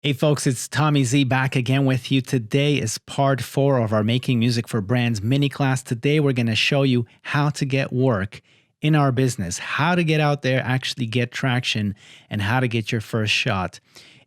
Hey folks, it's Tommy Z back again with you. Today is part 4 of our Making Music for Brands mini class. Today we're going to show you how to get work in our business, how to get out there, actually get traction, and how to get your first shot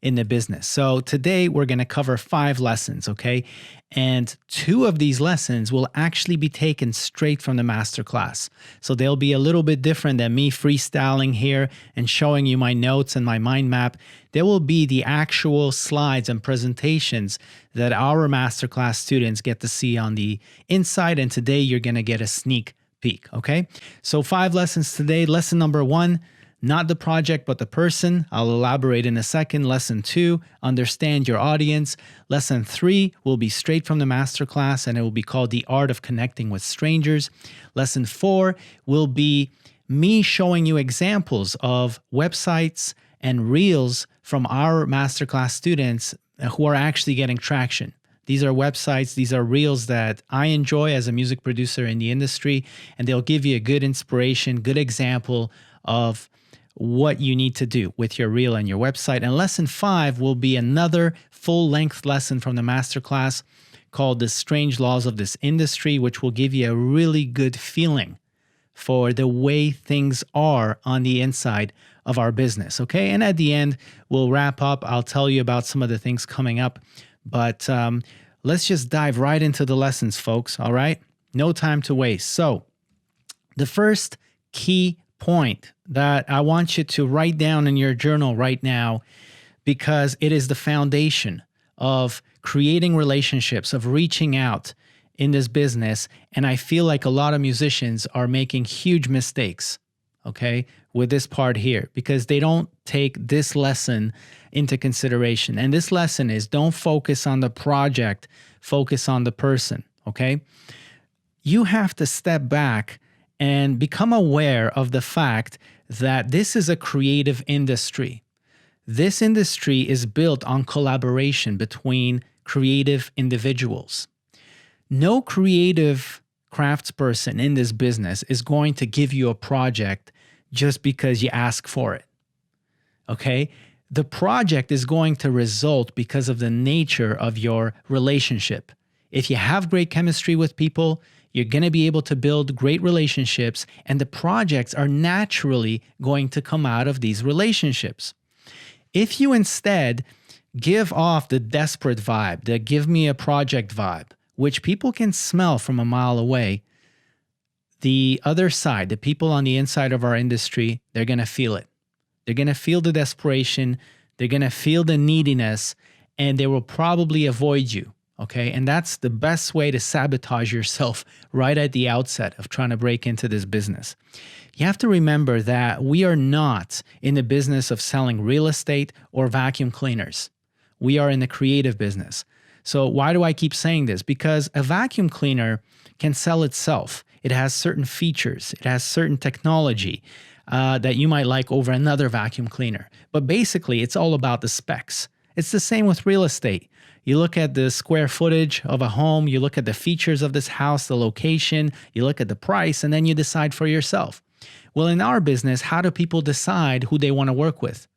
in the business. So today we're going to cover 5 lessons, okay? And 2 of these lessons will actually be taken straight from the masterclass. So they'll be a little bit different than me freestyling here and showing you my notes and my mind map. There will be the actual slides and presentations that our masterclass students get to see on the inside. And today you're going to get a sneak peek, okay? So 5 lessons today. Lesson number 1, not the project, but the person. I'll elaborate in a second. Lesson 2, understand your audience. Lesson 3 will be straight from the masterclass, and it will be called The Art of Connecting with Strangers. Lesson 4 will be me showing you examples of websites and reels from our masterclass students who are actually getting traction. These are websites, these are reels that I enjoy as a music producer in the industry, and they'll give you a good inspiration, good example of what you need to do with your reel and your website. And lesson 5 will be another full-length lesson from the masterclass called The Strange Laws of This Industry, which will give you a really good feeling for the way things are on the inside of our business, okay? And at the end, we'll wrap up. I'll tell you about some of the things coming up, but let's just dive right into the lessons, folks, all right? No time to waste. So the first key point that I want you to write down in your journal right now, because it is the foundation of creating relationships, of reaching out in this business. And I feel like a lot of musicians are making huge mistakes, okay, with this part here, because they don't take this lesson into consideration. And this lesson is don't focus on the project, focus on the person, okay? You have to step back and become aware of the fact that this is a creative industry. This industry is built on collaboration between creative individuals. No creative craftsperson in this business is going to give you a project just because you ask for it, okay? The project is going to result because of the nature of your relationship. If you have great chemistry with people, you're going to be able to build great relationships, and the projects are naturally going to come out of these relationships. If you instead give off the desperate vibe, the give me a project vibe, which people can smell from a mile away, the other side, the people on the inside of our industry, they're going to feel it. They're going to feel the desperation, they're going to feel the neediness, and they will probably avoid you. Okay, and that's the best way to sabotage yourself right at the outset of trying to break into this business. You have to remember that we are not in the business of selling real estate or vacuum cleaners. We are in the creative business. So why do I keep saying this? Because a vacuum cleaner can sell itself. It has certain features. It has certain technology that you might like over another vacuum cleaner. But basically, it's all about the specs. It's the same with real estate. You look at the square footage of a home, you look at the features of this house, the location, you look at the price, and then you decide for yourself. Well, in our business, how do people decide who they want to work with?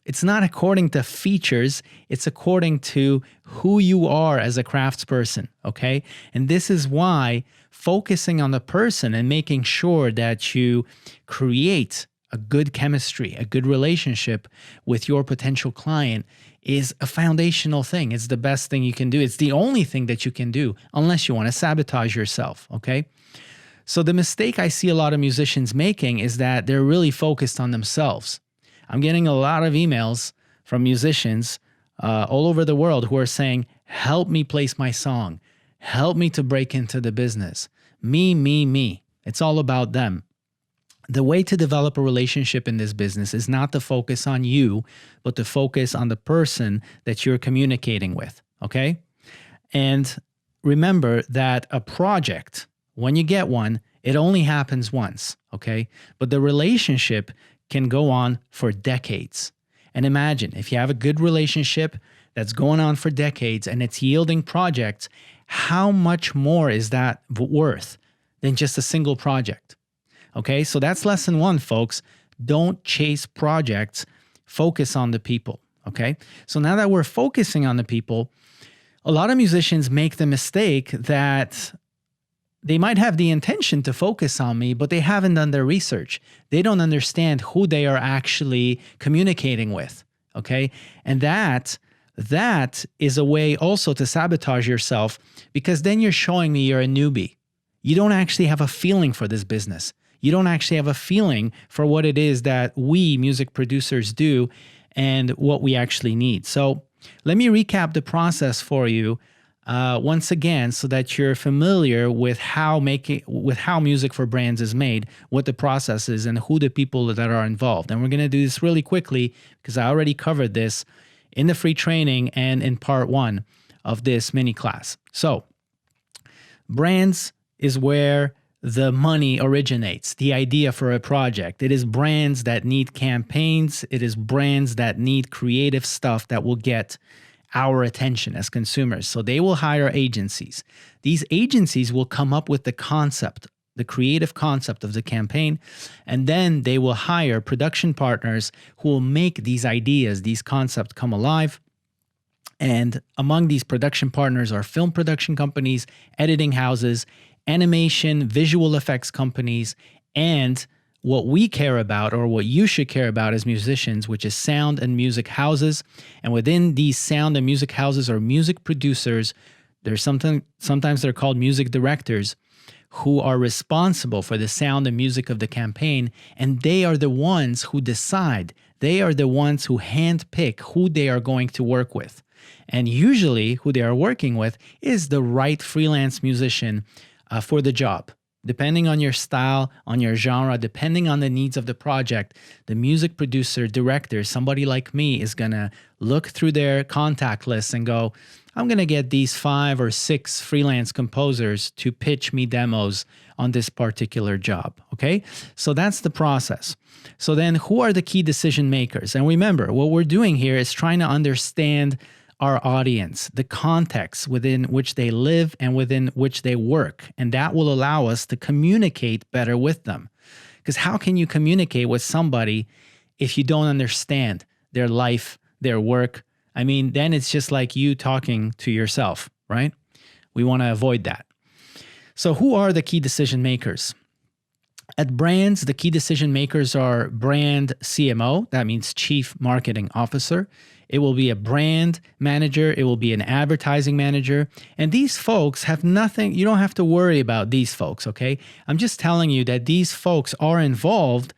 It's not according to features, it's according to who you are as a craftsperson, okay? And this is why focusing on the person and making sure that you create a good chemistry, a good relationship with your potential client is a foundational thing. It's the best thing you can do. It's the only thing that you can do unless you want to sabotage yourself, okay? So the mistake I see a lot of musicians making is that they're really focused on themselves. I'm getting a lot of emails from musicians all over the world who are saying, help me place my song. Help me to break into the business. Me, me, me. It's all about them. The way to develop a relationship in this business is not to focus on you, but to focus on the person that you're communicating with, okay? And remember that a project, when you get one, it only happens once, okay? But the relationship can go on for decades. And imagine if you have a good relationship that's going on for decades and it's yielding projects, how much more is that worth than just a single project? Okay, so that's lesson 1, folks. Don't chase projects. Focus on the people. Okay. So now that we're focusing on the people, a lot of musicians make the mistake that they might have the intention to focus on me, but they haven't done their research. They don't understand who they are actually communicating with. Okay. And that is a way also to sabotage yourself, because then you're showing me you're a newbie. You don't actually have a feeling for this business. You don't actually have a feeling for what it is that we music producers do and what we actually need. So let me recap the process for you once again, so that you're familiar with how music for brands is made, what the process is, and who the people that are involved. And we're going to do this really quickly because I already covered this in the free training and in part 1 of this mini class. So brands is where the money originates, the idea for a project. It is brands that need campaigns. It is brands that need creative stuff that will get our attention as consumers. So they will hire agencies. These agencies will come up with the concept, the creative concept of the campaign, and then they will hire production partners who will make these ideas, these concepts come alive. And among these production partners are film production companies, editing houses, animation, visual effects companies, and what we care about, or what you should care about as musicians, which is sound and music houses. And within these sound and music houses are music producers. There's sometimes they're called music directors, who are responsible for the sound and music of the campaign. And they are the ones who decide. They are the ones who handpick who they are going to work with. And usually who they are working with is the right freelance musician for the job. Depending on your style, on your genre, depending on the needs of the project, the music producer, director, somebody like me is going to look through their contact list and go, I'm going to get these 5 or 6 freelance composers to pitch me demos on this particular job. Okay? So that's the process. So then who are the key decision makers? And remember, what we're doing here is trying to understand our audience, the context within which they live and within which they work. And that will allow us to communicate better with them. Because how can you communicate with somebody if you don't understand their life, their work? I mean, then it's just like you talking to yourself, right? We want to avoid that. So who are the key decision makers? At brands, the key decision makers are brand CMO, that means Chief Marketing Officer. It will be a brand manager. It will be an advertising manager. And these folks have nothing, you don't have to worry about these folks, okay? I'm just telling you that these folks are involved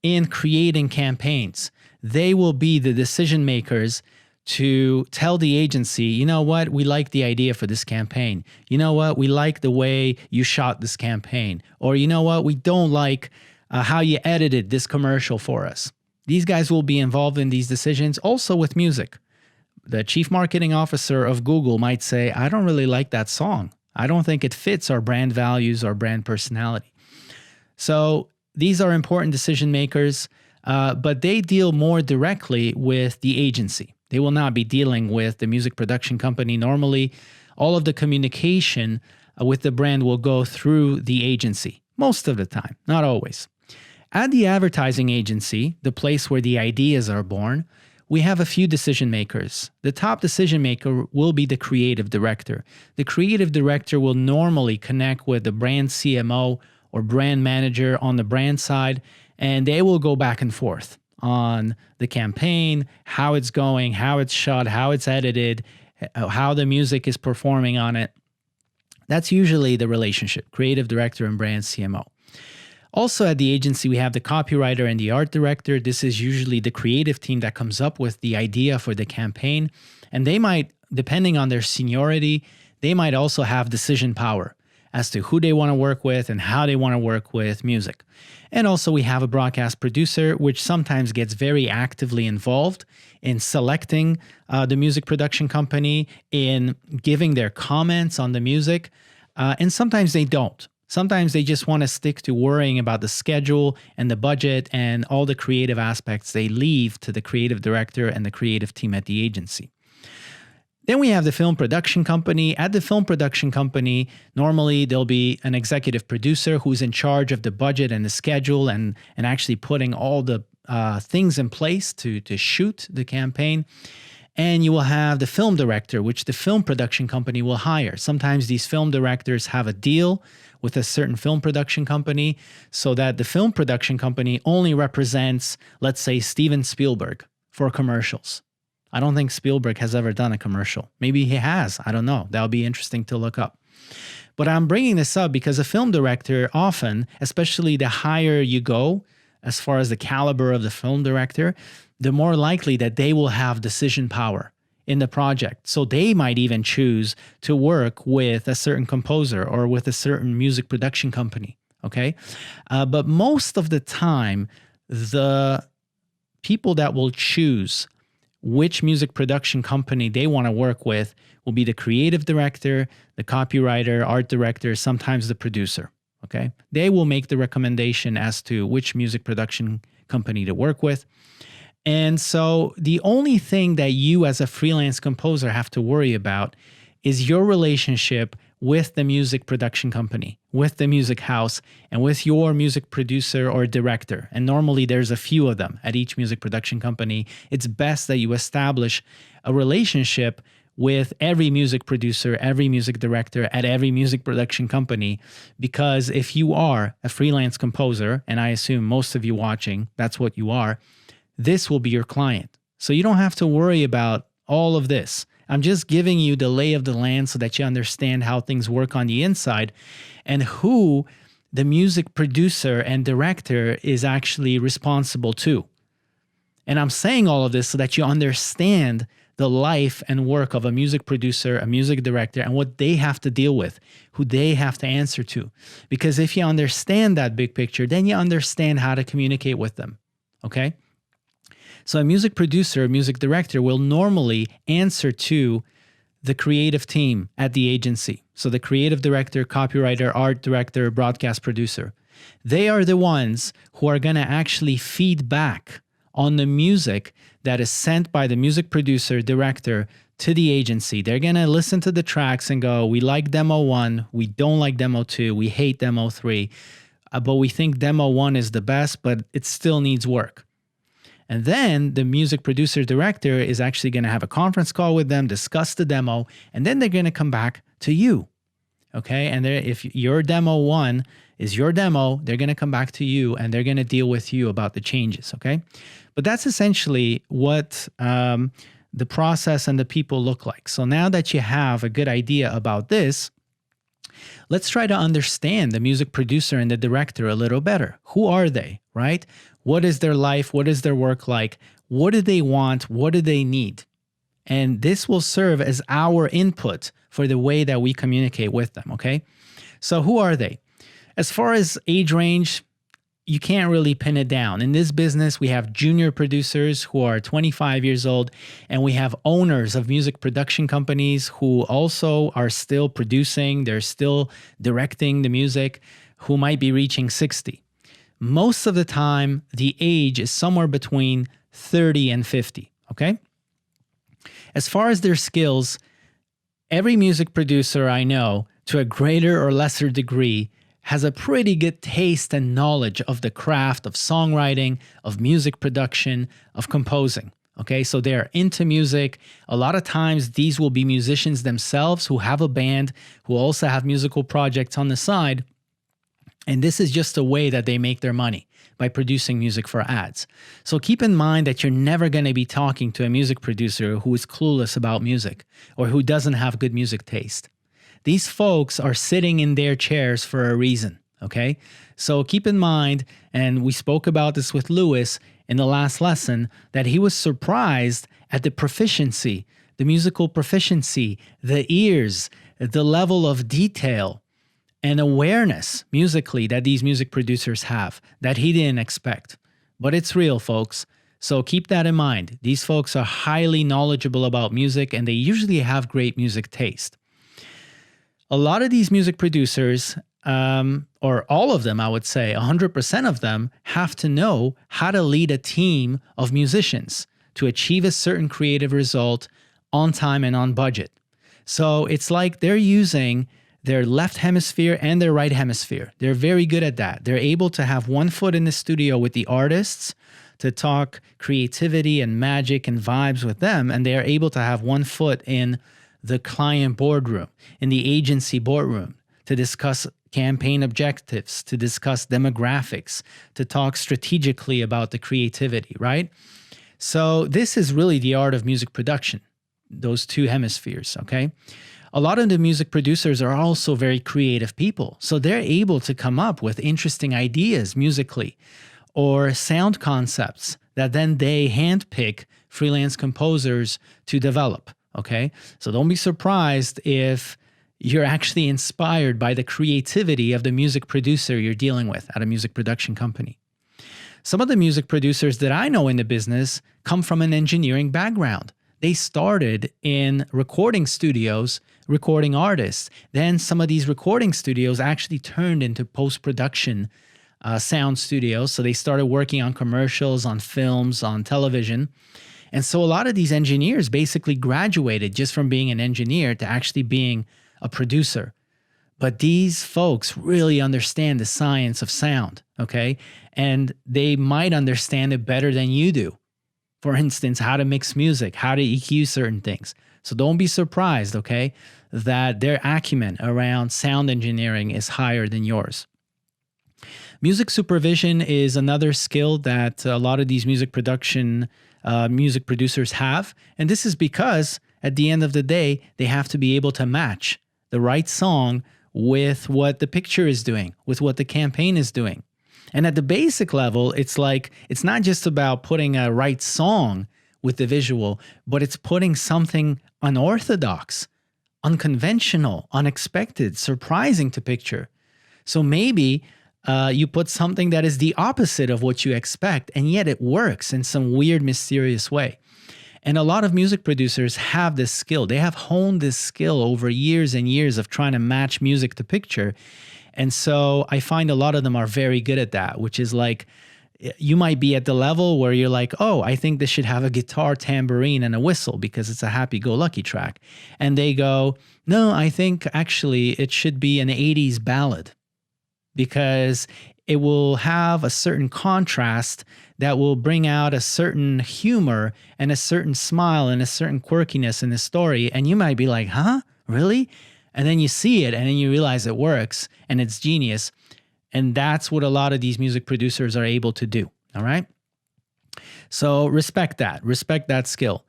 in creating campaigns. They will be the decision makers to tell the agency, you know what, we like the idea for this campaign. You know what, we like the way you shot this campaign. Or you know what, we don't like how you edited this commercial for us. These guys will be involved in these decisions also with music. The chief marketing officer of Google might say, I don't really like that song. I don't think it fits our brand values or brand personality. So these are important decision makers, but they deal more directly with the agency. They will not be dealing with the music production company. Normally, all of the communication with the brand will go through the agency, most of the time, not always. At the advertising agency, the place where the ideas are born, we have a few decision makers. The top decision maker will be the creative director. The creative director will normally connect with the brand CMO or brand manager on the brand side, and they will go back and forth on the campaign, how it's going, how it's shot, how it's edited, how the music is performing on it. That's usually the relationship, creative director and brand CMO. Also at the agency, we have the copywriter and the art director. This is usually the creative team that comes up with the idea for the campaign. And they might, depending on their seniority, they might also have decision power as to who they want to work with and how they want to work with music. And also we have a broadcast producer, which sometimes gets very actively involved in selecting the music production company, in giving their comments on the music, and sometimes they don't. Sometimes they just want to stick to worrying about the schedule and the budget and all the creative aspects they leave to the creative director and the creative team at the agency. Then we have the film production company. At the film production company, normally there'll be an executive producer who's in charge of the budget and the schedule and actually putting all the things in place to shoot the campaign. And you will have the film director, which the film production company will hire. Sometimes these film directors have a deal with a certain film production company so that the film production company only represents, let's say, Steven Spielberg for commercials. I don't think Spielberg has ever done a commercial. Maybe he has. I don't know. That would be interesting to look up. But I'm bringing this up because a film director often, especially the higher you go, as far as the caliber of the film director, the more likely that they will have decision power in the project. So they might even choose to work with a certain composer or with a certain music production company, okay? But most of the time, the people that will choose which music production company they want to work with will be the creative director, the copywriter, art director, sometimes the producer, okay? They will make the recommendation as to which music production company to work with. And so the only thing that you as a freelance composer have to worry about is your relationship with the music production company, with the music house, and with your music producer or director. And normally there's a few of them at each music production company. It's best that you establish a relationship with every music producer, every music director at every music production company, because if you are a freelance composer, and I assume most of you watching, that's what you are, this will be your client. So you don't have to worry about all of this. I'm just giving you the lay of the land so that you understand how things work on the inside and who the music producer and director is actually responsible to. And I'm saying all of this so that you understand the life and work of a music producer, a music director, and what they have to deal with, who they have to answer to. Because if you understand that big picture, then you understand how to communicate with them, okay? So a music producer, a music director will normally answer to the creative team at the agency. So the creative director, copywriter, art director, broadcast producer. They are the ones who are going to actually feed back on the music that is sent by the music producer, director to the agency. They're going to listen to the tracks and go, we like demo 1, we don't like demo 2, we hate demo 3, but we think demo 1 is the best, but it still needs work. And then the music producer director is actually going to have a conference call with them, discuss the demo, and then they're going to come back to you. Okay. And if your demo 1 is your demo, they're going to come back to you and they're going to deal with you about the changes. Okay. But that's essentially what the process and the people look like. So now that you have a good idea about this, let's try to understand the music producer and the director a little better. Who are they, right? What is their life? What is their work like? What do they want? What do they need? And this will serve as our input for the way that we communicate with them, okay? So who are they? As far as age range, you can't really pin it down. In this business, we have junior producers who are 25 years old, and we have owners of music production companies who also are still producing, they're still directing the music, who might be reaching 60. Most of the time, the age is somewhere between 30 and 50, okay? As far as their skills, every music producer I know, to a greater or lesser degree, has a pretty good taste and knowledge of the craft of songwriting, of music production, of composing. Okay, so they're into music. A lot of times these will be musicians themselves who have a band, who also have musical projects on the side. And this is just a way that they make their money, by producing music for ads. So keep in mind that you're never going to be talking to a music producer who is clueless about music or who doesn't have good music taste. These folks are sitting in their chairs for a reason, okay? So keep in mind, and we spoke about this with Lewis in the last lesson, that he was surprised at the proficiency, the musical proficiency, the ears, the level of detail and awareness musically that these music producers have that he didn't expect. But it's real, folks. So keep that in mind. These folks are highly knowledgeable about music and they usually have great music taste. A lot of these music producers, or all of them, I would say, 100% of them have to know how to lead a team of musicians to achieve a certain creative result on time and on budget. So it's like they're using their left hemisphere and their right hemisphere. They're very good at that. They're able to have one foot in the studio with the artists to talk creativity and magic and vibes with them, and they are able to have one foot in the client boardroom, in the agency boardroom, to discuss campaign objectives, to discuss demographics, to talk strategically about the creativity, right? So this is really the art of music production, those two hemispheres, okay? A lot of the music producers are also very creative people. So they're able to come up with interesting ideas musically or sound concepts that then they handpick freelance composers to develop, okay? So don't be surprised if you're actually inspired by the creativity of the music producer you're dealing with at a music production company. Some of the music producers that I know in the business come from an engineering background. They started in recording studios, recording artists. Then some of these recording studios actually turned into post-production sound studios. So they started working on commercials, on films, on television. And so a lot of these engineers basically graduated just from being an engineer to actually being a producer. But these folks really understand the science of sound, okay? And they might understand it better than you do. For instance, how to mix music, how to EQ certain things. So don't be surprised, okay, that their acumen around sound engineering is higher than yours. Music supervision is another skill that a lot of these music producers have. And this is because at the end of the day, they have to be able to match the right song with what the picture is doing, with what the campaign is doing. And at the basic level, it's like, it's not just about putting a right song with the visual, but it's putting something unorthodox, unconventional, unexpected, surprising to picture. So maybe you put something that is the opposite of what you expect, and yet it works in some weird, mysterious way. And a lot of music producers have this skill. They have honed this skill over years and years of trying to match music to picture. And so I find a lot of them are very good at that, which is like, you might be at the level where you're like, oh, I think this should have a guitar, tambourine, and a whistle because it's a happy-go-lucky track. And they go, no, I think actually it should be an 80s ballad because it will have a certain contrast that will bring out a certain humor and a certain smile and a certain quirkiness in the story. And you might be like, huh, really? And then you see it and then you realize it works and it's genius. And that's what a lot of these music producers are able to do. All right. So respect that skill.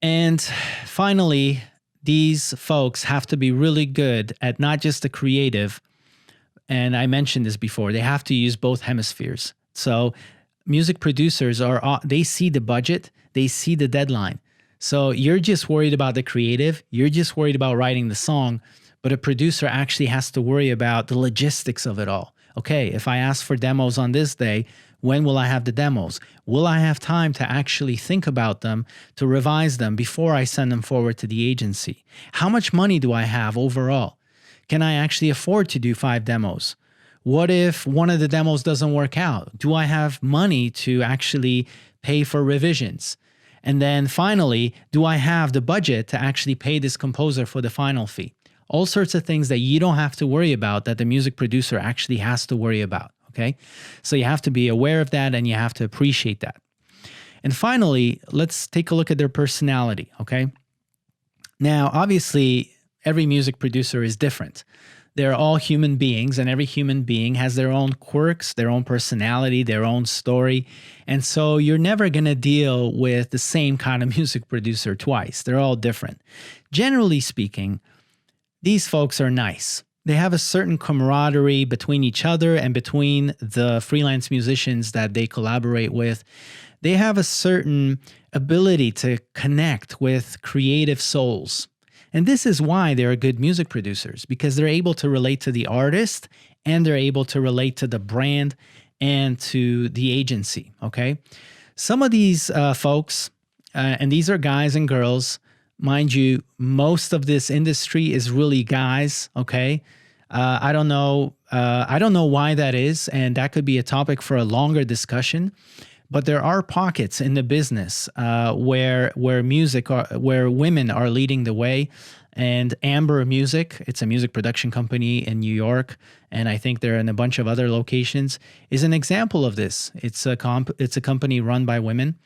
And finally, these folks have to be really good at not just the creative. And I mentioned this before, they have to use both hemispheres. So music producers they see the budget, they see the deadline. So you're just worried about the creative, you're just worried about writing the song, but a producer actually has to worry about the logistics of it all. Okay, if I ask for demos on this day, when will I have the demos? Will I have time to actually think about them, to revise them before I send them forward to the agency? How much money do I have overall? Can I actually afford to do 5 demos? What if one of the demos doesn't work out? Do I have money to actually pay for revisions? And then finally, do I have the budget to actually pay this composer for the final fee? All sorts of things that you don't have to worry about that the music producer actually has to worry about, okay? So you have to be aware of that and you have to appreciate that. And finally, let's take a look at their personality, okay? Now, obviously, every music producer is different. They're all human beings, and every human being has their own quirks, their own personality, their own story. And so you're never going to deal with the same kind of music producer twice. They're all different. Generally speaking, these folks are nice. They have a certain camaraderie between each other and between the freelance musicians that they collaborate with. They have a certain ability to connect with creative souls. And this is why they're good music producers, because they're able to relate to the artist and they're able to relate to the brand and to the agency, okay? Some of these folks, and these are guys and girls, mind you, most of this industry is really guys, okay? I don't know why that is, and that could be a topic for a longer discussion. But there are pockets in the business where women are leading the way. And Amber Music, it's a music production company in New York, and I think they're in a bunch of other locations, is an example of this. It's a company run by women.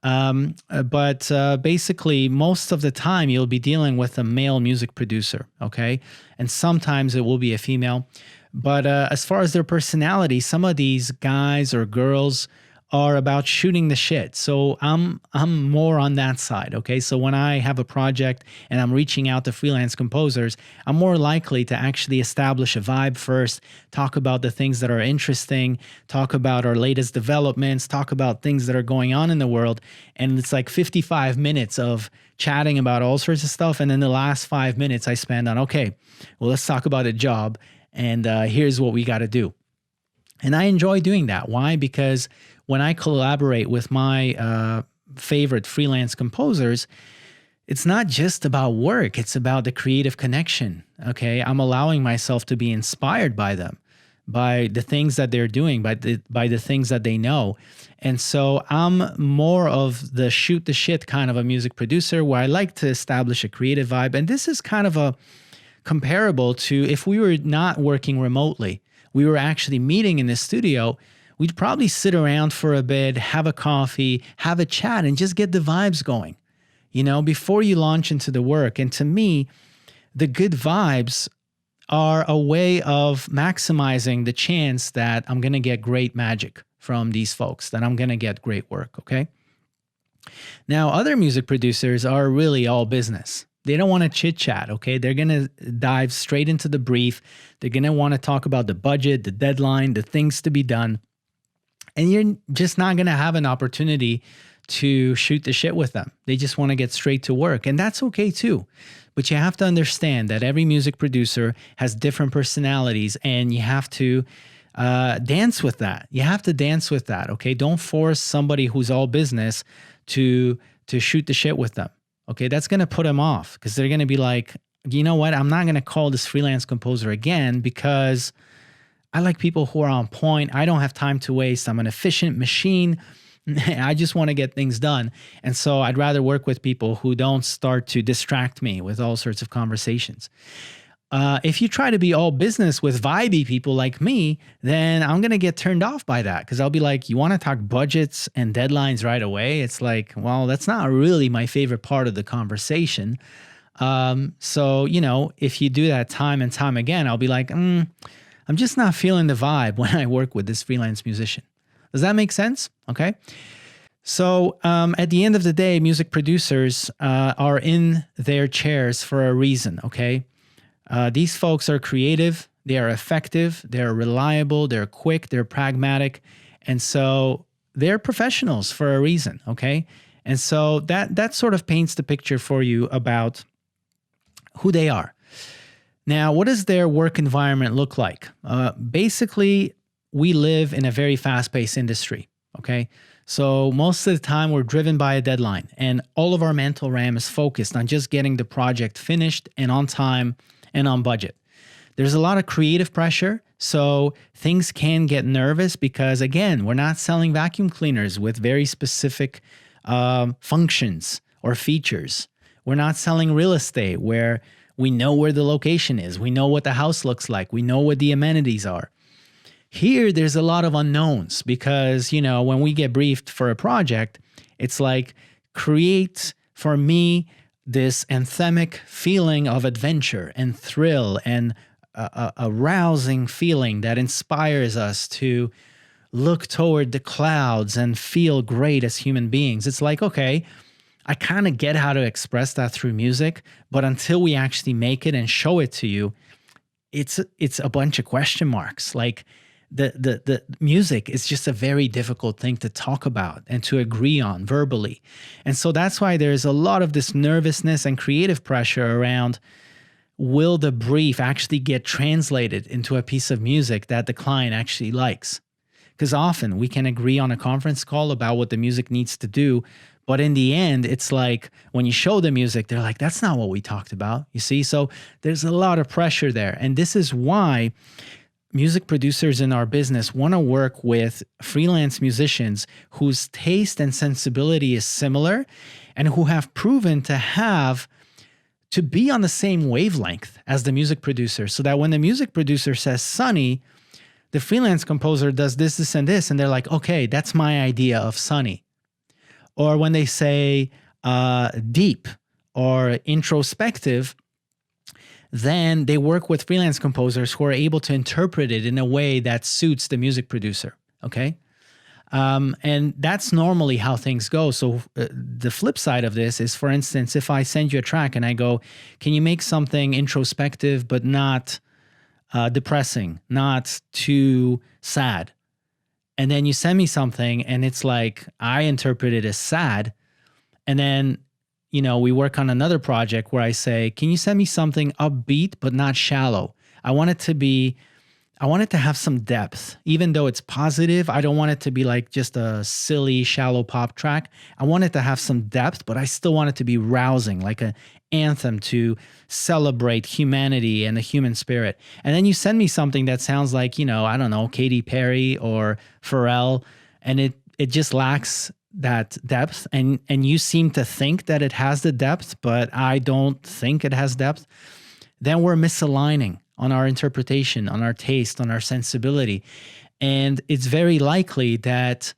But basically, most of the time, you'll be dealing with a male music producer, okay? And sometimes it will be a female. But as far as their personality, some of these guys or girls are about shooting the shit. So I'm more on that side, okay? So when I have a project and I'm reaching out to freelance composers, I'm more likely to actually establish a vibe first, talk about the things that are interesting, talk about our latest developments, talk about things that are going on in the world. And it's like 55 minutes of chatting about all sorts of stuff. And then the last 5 minutes I spend on, okay, well, let's talk about a job. And here's what we got to do. And I enjoy doing that. Why? Because when I collaborate with my favorite freelance composers, it's not just about work. It's about the creative connection. Okay, I'm allowing myself to be inspired by them, by the things that they're doing, by the things that they know. And so I'm more of the shoot the shit kind of a music producer, where I like to establish a creative vibe. And this is kind of a comparable to if we were not working remotely, we were actually meeting in the studio, we'd probably sit around for a bit, have a coffee, have a chat, and just get the vibes going, before you launch into the work. And to me, the good vibes are a way of maximizing the chance that I'm going to get great magic from these folks, that I'm going to get great work, okay? Now, other music producers are really all business. They don't want to chit chat, okay? They're going to dive straight into the brief. They're going to want to talk about the budget, the deadline, the things to be done. And you're just not going to have an opportunity to shoot the shit with them. They just want to get straight to work. And that's okay too. But you have to understand that every music producer has different personalities, and you have to dance with that. You have to dance with that, okay? Don't force somebody who's all business to shoot the shit with them. Okay, that's going to put them off, because they're going to be like, you know what? I'm not going to call this freelance composer again, because I like people who are on point. I don't have time to waste. I'm an efficient machine. I just want to get things done. And so I'd rather work with people who don't start to distract me with all sorts of conversations. If you try to be all business with vibey people like me, then I'm going to get turned off by that, because I'll be like, you want to talk budgets and deadlines right away? It's like, well, that's not really my favorite part of the conversation. So, if you do that time and time again, I'll be like, I'm just not feeling the vibe when I work with this freelance musician. Does that make sense? Okay. So at the end of the day, music producers are in their chairs for a reason, okay? These folks are creative, they are effective, they're reliable, they're quick, they're pragmatic, and so they're professionals for a reason, okay? And so that sort of paints the picture for you about who they are. Now, what does their work environment look like? Basically, we live in a very fast-paced industry, okay? So most of the time, we're driven by a deadline, and all of our mental RAM is focused on just getting the project finished and on time and on budget. There's a lot of creative pressure, so things can get nervous because, again, we're not selling vacuum cleaners with very specific functions or features. We're not selling real estate where we know where the location is. We know what the house looks like. We know what the amenities are. Here, there's a lot of unknowns because, when we get briefed for a project, it's like, create for me this anthemic feeling of adventure and thrill and a rousing feeling that inspires us to look toward the clouds and feel great as human beings. It's like, okay, I kind of get how to express that through music, but until we actually make it and show it to you, it's a bunch of question marks. Like the music is just a very difficult thing to talk about and to agree on verbally. And so that's why there's a lot of this nervousness and creative pressure around, will the brief actually get translated into a piece of music that the client actually likes? Because often we can agree on a conference call about what the music needs to do, but in the end, it's like when you show the music, they're like, that's not what we talked about, you see? So there's a lot of pressure there. And this is why music producers in our business want to work with freelance musicians whose taste and sensibility is similar and who have proven to be on the same wavelength as the music producer, so that when the music producer says sunny, the freelance composer does this, this, and this, and they're like, okay, that's my idea of sunny. Or when they say deep or introspective, then they work with freelance composers who are able to interpret it in a way that suits the music producer, okay? And that's normally how things go. So the flip side of this is, for instance, if I send you a track and I go, can you make something introspective but not depressing, not too sad? And then you send me something and it's like, I interpret it as sad. And then, we work on another project where I say, can you send me something upbeat but not shallow? I want it to have some depth. Even though it's positive, I don't want it to be like just a silly, shallow pop track. I want it to have some depth, but I still want it to be rousing, like an anthem to celebrate humanity and the human spirit. And then you send me something that sounds like, I don't know, Katy Perry or Pharrell, and it just lacks that depth. And you seem to think that it has the depth, but I don't think it has depth. Then we're misaligning on our interpretation, on our taste, on our sensibility. And it's very likely that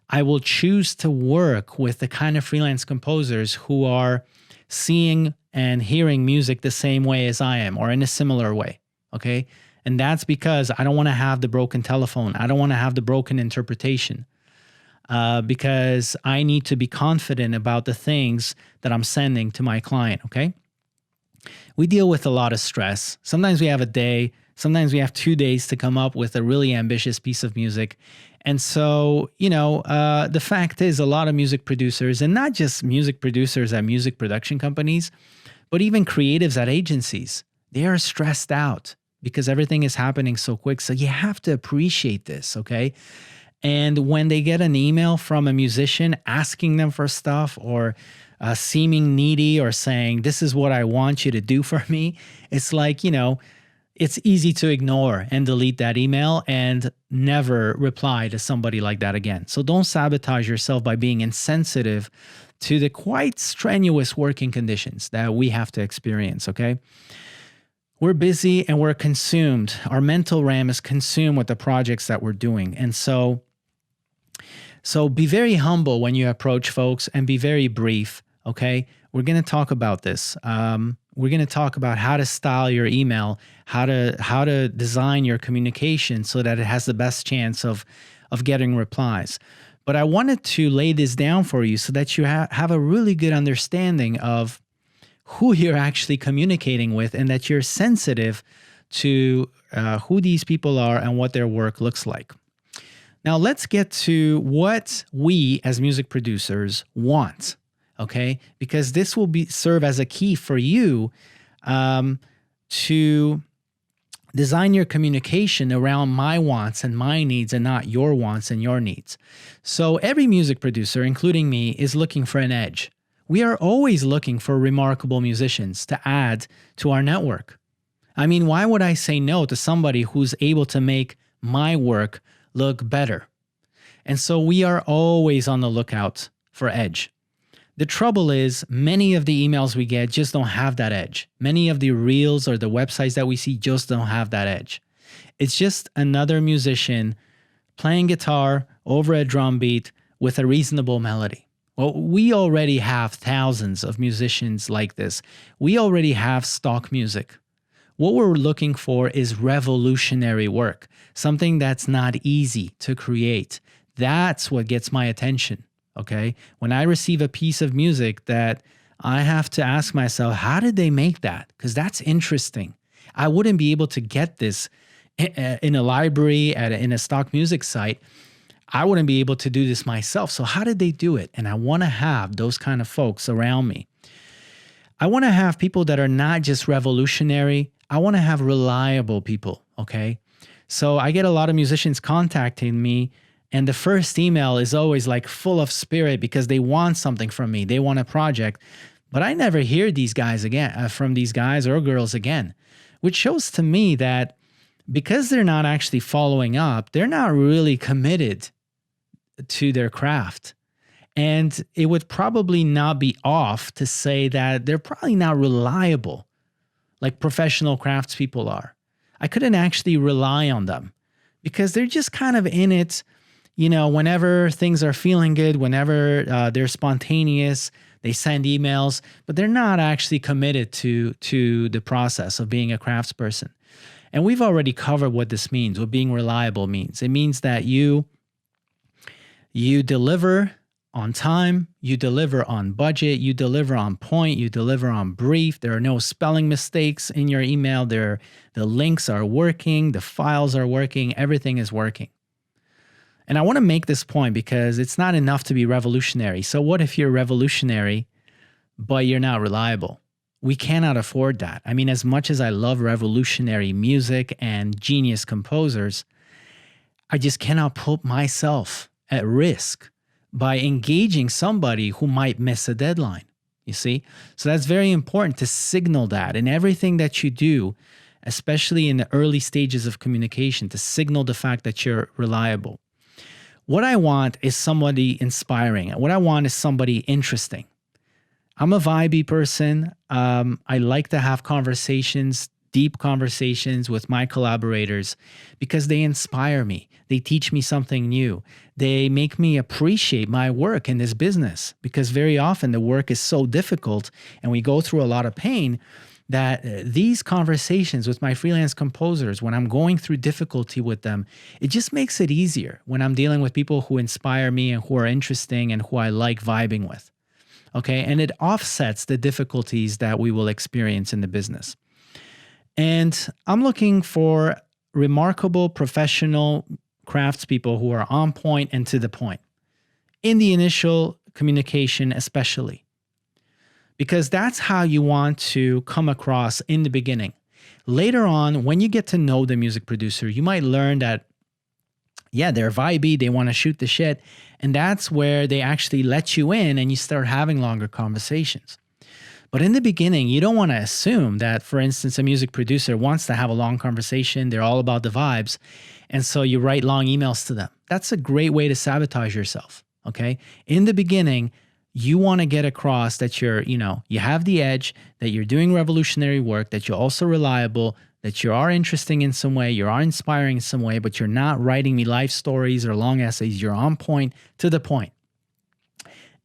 I will choose to work with the kind of freelance composers who are seeing and hearing music the same way as I am, or in a similar way, okay? And that's because I don't want to have the broken telephone. I don't want to have the broken interpretation, because I need to be confident about the things that I'm sending to my client, okay? We deal with a lot of stress. Sometimes we have a day, sometimes we have 2 days to come up with a really ambitious piece of music. And so, the fact is, a lot of music producers, and not just music producers at music production companies, but even creatives at agencies, they are stressed out because everything is happening so quick. So you have to appreciate this, okay? And when they get an email from a musician asking them for stuff, or seeming needy, or saying, this is what I want you to do for me, it's like, it's easy to ignore and delete that email and never reply to somebody like that again. So don't sabotage yourself by being insensitive to the quite strenuous working conditions that we have to experience, okay? We're busy and we're consumed. Our mental RAM is consumed with the projects that we're doing. And so be very humble when you approach folks, and be very brief, okay? We're going to talk about this. We're going to talk about how to style your email, how to design your communication so that it has the best chance of getting replies. But I wanted to lay this down for you so that you have a really good understanding of who you're actually communicating with, and that you're sensitive to who these people are and what their work looks like. Now let's get to what we as music producers want, okay? Because this will serve as a key for you to design your communication around my wants and my needs, and not your wants and your needs. So every music producer, including me, is looking for an edge. We are always looking for remarkable musicians to add to our network. I mean, why would I say no to somebody who's able to make my work look better? And so we are always on the lookout for edge. The trouble is, many of the emails we get just don't have that edge. Many of the reels or the websites that we see just don't have that edge. It's just another musician playing guitar over a drum beat with a reasonable melody. Well, we already have thousands of musicians like this. We already have stock music. What we're looking for is revolutionary work, something that's not easy to create. That's what gets my attention, okay? When I receive a piece of music that I have to ask myself, how did they make that? Because that's interesting. I wouldn't be able to get this in a library, in a stock music site. I wouldn't be able to do this myself. So how did they do it? And I want to have those kind of folks around me. I want to have people that are not just revolutionary. I want to have reliable people, okay? So I get a lot of musicians contacting me, and the first email is always like full of spirit because they want something from me. They want a project. But I never hear these guys again, from these guys or girls again, which shows to me that because they're not actually following up, they're not really committed to their craft. And it would probably not be off to say that they're probably not reliable like professional craftspeople are. I couldn't actually rely on them because they're just kind of in it, whenever things are feeling good, whenever they're spontaneous, they send emails, but they're not actually committed to the process of being a craftsperson. And we've already covered what this means, what being reliable means. It means that you deliver on time, you deliver on budget, you deliver on point, you deliver on brief. There are no spelling mistakes in your email. The links are working, the files are working, everything is working. And I want to make this point because it's not enough to be revolutionary. So what if you're revolutionary, but you're not reliable? We cannot afford that. I mean, as much as I love revolutionary music and genius composers, I just cannot put myself at risk by engaging somebody who might miss a deadline, you see? So that's very important to signal that in everything that you do, especially in the early stages of communication, to signal the fact that you're reliable. What I want is somebody inspiring. What I want is somebody interesting. I'm a vibey person. I like to have conversations, deep conversations with my collaborators because they inspire me. They teach me something new. They make me appreciate my work in this business because very often the work is so difficult and we go through a lot of pain that these conversations with my freelance composers, when I'm going through difficulty with them, it just makes it easier when I'm dealing with people who inspire me and who are interesting and who I like vibing with. Okay, and it offsets the difficulties that we will experience in the business. And I'm looking for remarkable professional craftspeople who are on point and to the point in the initial communication, especially, because that's how you want to come across in the beginning. Later on, when you get to know the music producer, you might learn that, yeah, they're vibey, they want to shoot the shit. And that's where they actually let you in and you start having longer conversations. But in the beginning, you don't want to assume that, for instance, a music producer wants to have a long conversation. They're all about the vibes. And so you write long emails to them. That's a great way to sabotage yourself, okay? In the beginning, you want to get across that you have the edge, that you're doing revolutionary work, that you're also reliable, that you are interesting in some way, you are inspiring in some way, but you're not writing me life stories or long essays. You're on point, to the point.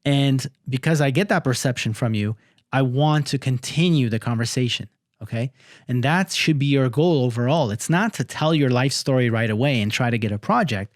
And because I get that perception from you, I want to continue the conversation, okay? And that should be your goal overall. It's not to tell your life story right away and try to get a project.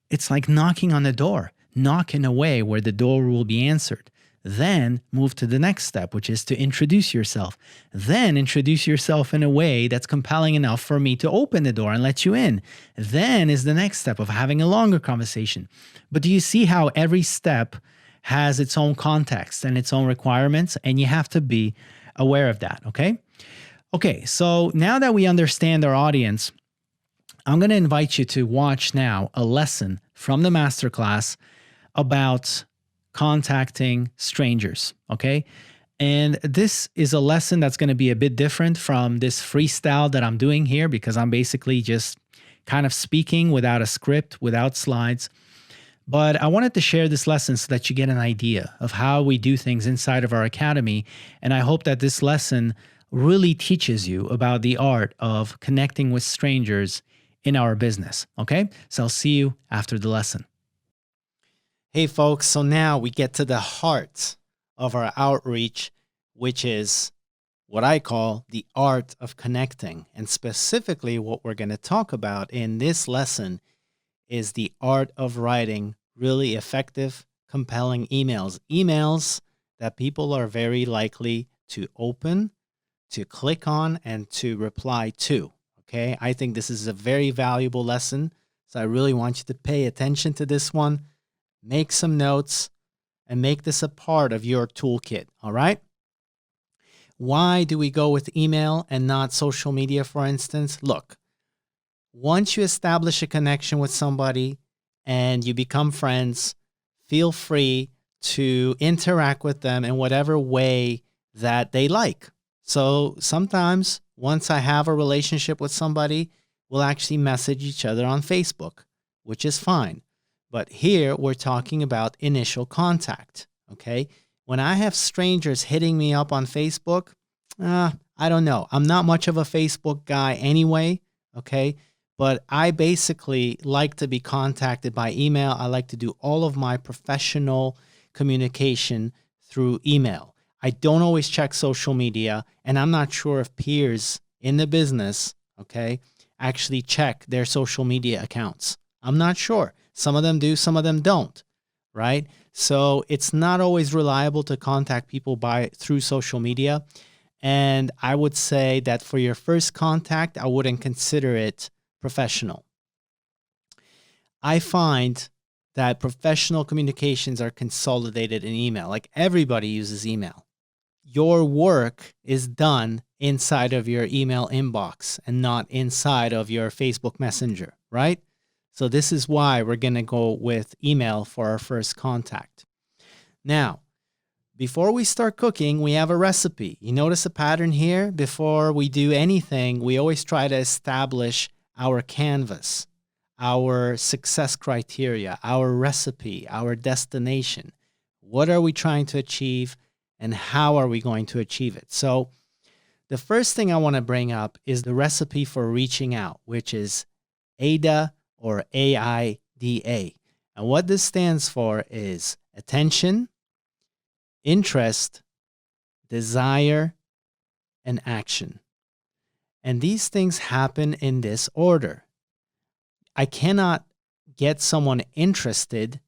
It's like knocking on the door. Knock in a way where the door will be answered. Then move to the next step, which is to introduce yourself. Then introduce yourself in a way that's compelling enough for me to open the door and let you in. Then is the next step of having a longer conversation. But do you see how every step has its own context and its own requirements? And you have to be aware of that, okay? Okay, so now that we understand our audience, I'm going to invite you to watch now a lesson from the masterclass about contacting strangers, okay? And this is a lesson that's going to be a bit different from this freestyle that I'm doing here because I'm basically just kind of speaking without a script, without slides. But I wanted to share this lesson so that you get an idea of how we do things inside of our academy. And I hope that this lesson really teaches you about the art of connecting with strangers in our business, okay? So I'll see you after the lesson. Hey folks, so now we get to the heart of our outreach, which is what I call the art of connecting. And specifically what we're going to talk about in this lesson is the art of writing really effective, compelling emails. Emails that people are very likely to open, to click on, and to reply to. Okay, I think this is a very valuable lesson. So I really want you to pay attention to this one. Make some notes and make this a part of your toolkit, all right? Why do we go with email and not social media, for instance? Look, once you establish a connection with somebody and you become friends, feel free to interact with them in whatever way that they like. So sometimes once I have a relationship with somebody, we'll actually message each other on Facebook, which is fine. But here we're talking about initial contact, okay? When I have strangers hitting me up on Facebook, I don't know. I'm not much of a Facebook guy anyway, okay? But I basically like to be contacted by email. I like to do all of my professional communication through email. I don't always check social media, and I'm not sure if peers in the business, okay, actually check their social media accounts. I'm not sure. Some of them do, some of them don't, right? So it's not always reliable to contact people through social media. And I would say that for your first contact, I wouldn't consider it professional. I find that professional communications are consolidated in email. Like everybody uses email. Your work is done inside of your email inbox and not inside of your Facebook Messenger, right? So this is why we're going to go with email for our first contact. Now, before we start cooking, we have a recipe. You notice a pattern here? Before we do anything, we always try to establish our canvas, our success criteria, our recipe, our destination. What are we trying to achieve and how are we going to achieve it? So the first thing I want to bring up is the recipe for reaching out, which is AIDA or AIDA. And what this stands for is attention, interest, desire, and action. And these things happen in this order. I cannot get someone interested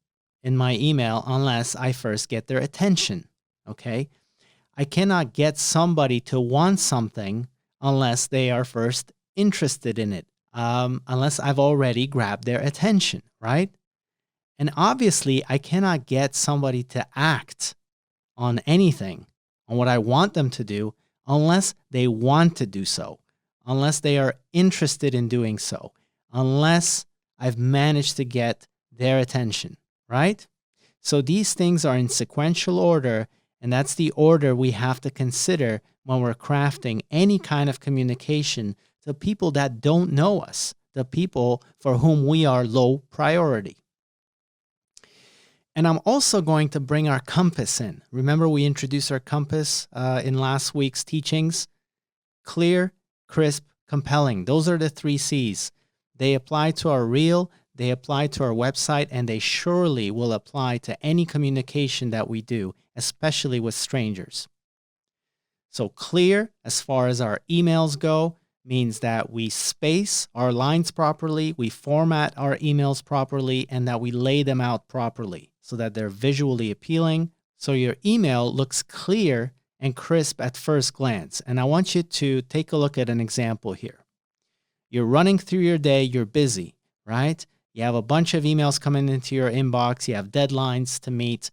in my email unless I first get their attention, okay? I cannot get somebody to want something unless they are first interested in it, unless I've already grabbed their attention, right? And obviously, I cannot get somebody to act on anything, on what I want them to do, unless they want to do so, unless they are interested in doing so, unless I've managed to get their attention, right? So these things are in sequential order, and that's the order we have to consider when we're crafting any kind of communication to people that don't know us, the people for whom we are low priority. And I'm also going to bring our compass in. Remember, we introduced our compass in last week's teachings. Clear, crisp, compelling. Those are the 3 C's. They apply to our reel, they apply to our website, and they surely will apply to any communication that we do, especially with strangers. So clear, as far as our emails go, means that we space our lines properly, we format our emails properly, and that we lay them out properly so that they're visually appealing. So your email looks clear and crisp at first glance. And I want you to take a look at an example here. You're running through your day, you're busy, right? You have a bunch of emails coming into your inbox, you have deadlines to meet.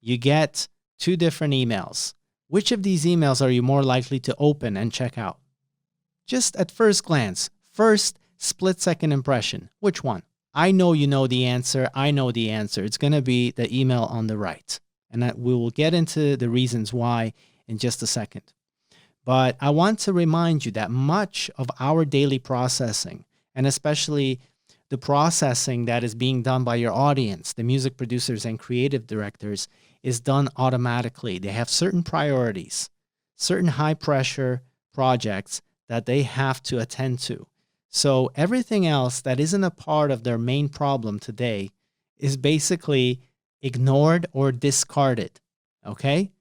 You get 2 different emails. Which of these emails are you more likely to open and check out? Just at first glance, first split-second impression, which one? I know you know the answer. I know the answer. It's going to be the email on the right. And we will get into the reasons why in just a second. But I want to remind you that much of our daily processing, and especially the processing that is being done by your audience, the music producers and creative directors, is done automatically. They have certain priorities, certain high-pressure projects that they have to attend to. So everything else that isn't a part of their main problem today is basically ignored or discarded, okay?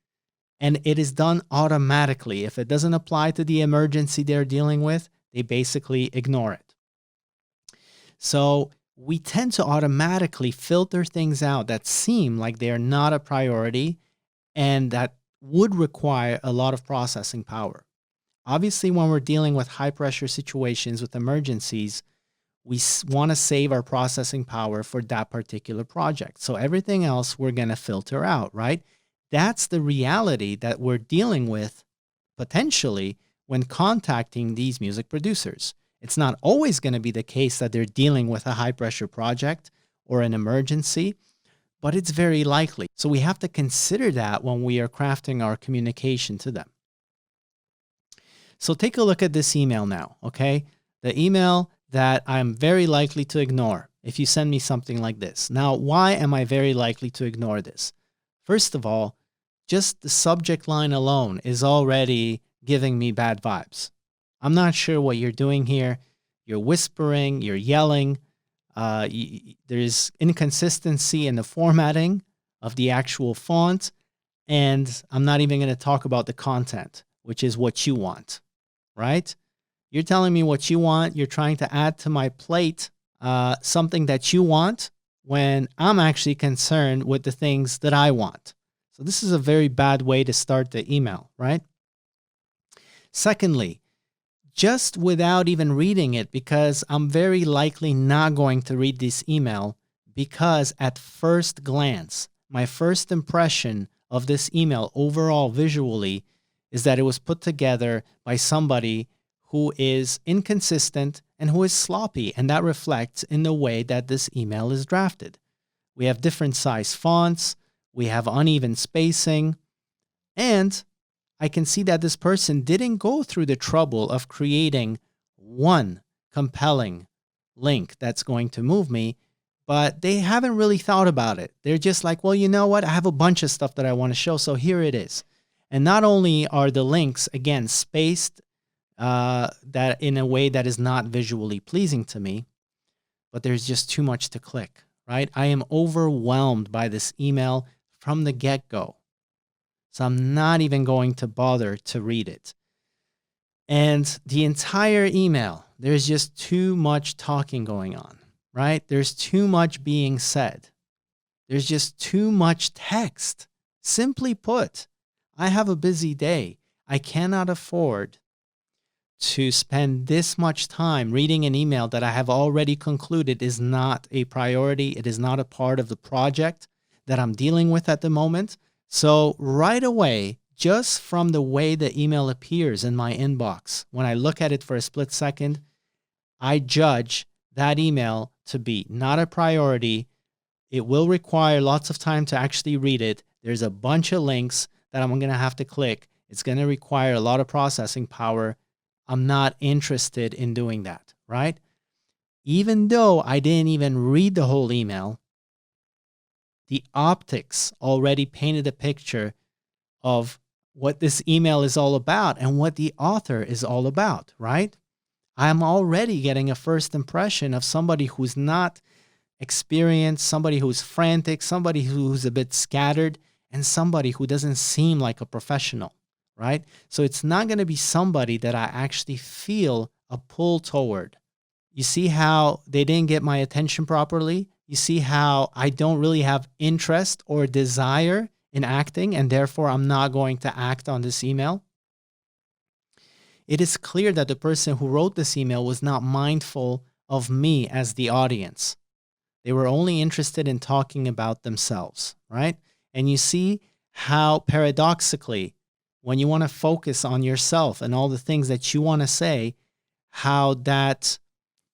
And it is done automatically. If it doesn't apply to the emergency they're dealing with, they basically ignore it. So we tend to automatically filter things out that seem like they are not a priority and that would require a lot of processing power. Obviously, when we're dealing with high-pressure situations with emergencies, we want to save our processing power for that particular project. So everything else we're going to filter out, right? That's the reality that we're dealing with potentially when contacting these music producers. It's not always going to be the case that they're dealing with a high-pressure project or an emergency, but it's very likely. So we have to consider that when we are crafting our communication to them. So take a look at this email now, okay? The email that I'm very likely to ignore if you send me something like this. Now, why am I very likely to ignore this? First of all, just the subject line alone is already giving me bad vibes. I'm not sure what you're doing here. You're whispering, you're yelling. There's inconsistency in the formatting of the actual font. And I'm not even going to talk about the content, which is what you want, right? You're telling me what you want. You're trying to add to my plate something that you want when I'm actually concerned with the things that I want. So this is a very bad way to start the email, right? Secondly, just without even reading it, because I'm very likely not going to read this email, because at first glance, my first impression of this email overall visually is that it was put together by somebody who is inconsistent and who is sloppy, and that reflects in the way that this email is drafted. We have different size fonts, we have uneven spacing, and I can see that this person didn't go through the trouble of creating one compelling link that's going to move me, but they haven't really thought about it. They're just like, well, you know what? I have a bunch of stuff that I want to show, so here it is. And not only are the links, again, spaced that in a way that is not visually pleasing to me, but there's just too much to click, right? I am overwhelmed by this email from the get-go. So I'm not even going to bother to read it. And the entire email, there's just too much talking going on, right? There's too much being said. There's just too much text. Simply put, I have a busy day. I cannot afford to spend this much time reading an email that I have already concluded is not a priority. It is not a part of the project that I'm dealing with at the moment. So right away, just from the way the email appears in my inbox, when I look at it for a split second, I judge that email to be not a priority. It will require lots of time to actually read it. There's a bunch of links that I'm going to have to click. It's going to require a lot of processing power. I'm not interested in doing that, right? Even though I didn't even read the whole email, the optics already painted a picture of what this email is all about and what the author is all about, right? I'm already getting a first impression of somebody who's not experienced, somebody who's frantic, somebody who's a bit scattered, and somebody who doesn't seem like a professional, right? So it's not going to be somebody that I actually feel a pull toward. You see how they didn't get my attention properly? You see how I don't really have interest or desire in acting, and therefore I'm not going to act on this email? It is clear that the person who wrote this email was not mindful of me as the audience. They were only interested in talking about themselves, right? And you see how paradoxically, when you want to focus on yourself and all the things that you want to say, how that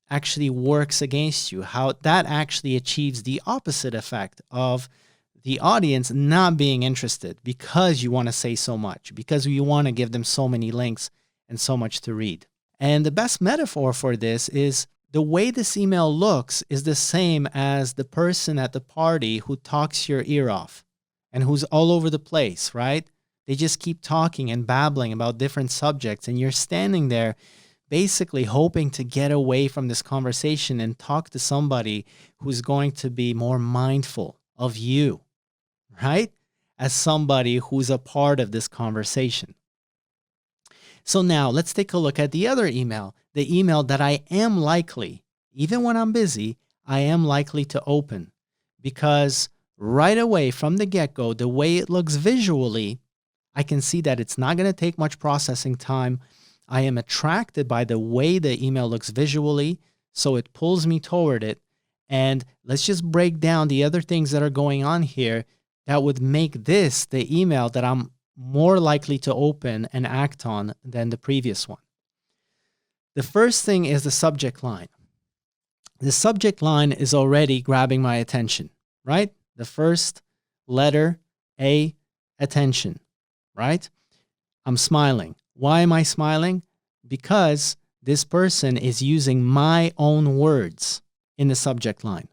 actually works against you, how that actually achieves the opposite effect of the audience not being interested because you want to say so much, because you want to give them so many links and so much to read. And the best metaphor for this is the way this email looks is the same as the person at the party who talks your ear off and who's all over the place, right? They just keep talking and babbling about different subjects, and you're standing there basically hoping to get away from this conversation and talk to somebody who's going to be more mindful of you, right? As somebody who's a part of this conversation. So now let's take a look at the other email, the email that I am likely, even when I'm busy, I am likely to open, because right away from the get-go, the way it looks visually, I can see that it's not going to take much processing time. I am attracted by the way the email looks visually, so it pulls me toward it. And let's just break down the other things that are going on here that would make this the email that I'm more likely to open and act on than the previous one. The first thing is the subject line. The subject line is already grabbing my attention, right? The first letter, A, attention, right? I'm smiling. Why am I smiling? Because this person is using my own words in the subject line.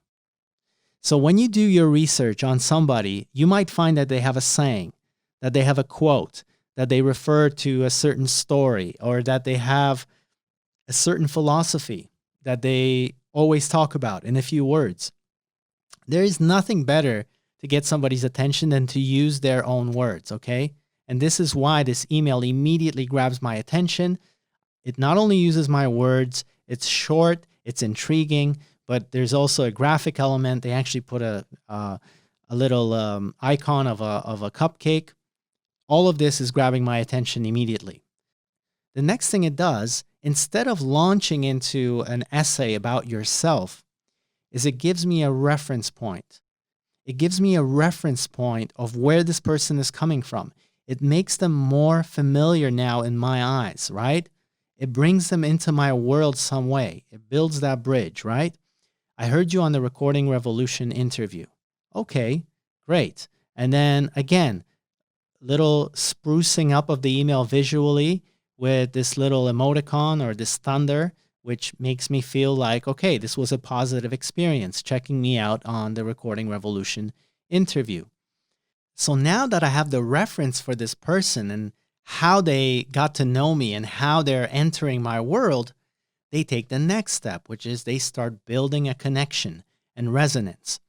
So when you do your research on somebody, you might find that they have a saying, that they have a quote, that they refer to a certain story, or that they have a certain philosophy that they always talk about in a few words. There is nothing better to get somebody's attention than to use their own words, okay? And this is why this email immediately grabs my attention. It not only uses my words, it's short, it's intriguing, but there's also a graphic element. They actually put a little icon of a cupcake. All of this is grabbing my attention immediately. The next thing it does, instead of launching into an essay about yourself, is it gives me a reference point. It gives me a reference point of where this person is coming from. It makes them more familiar now in my eyes, right? It brings them into my world some way. It builds that bridge, right? I heard you on the Recording Revolution interview. Okay, great. And then again, little sprucing up of the email visually with this little emoticon or this thunder, which makes me feel like, okay, this was a positive experience, checking me out on the Recording Revolution interview. So now that I have the reference for this person and how they got to know me and how they're entering my world, they take the next step, which is they start building a connection and resonance.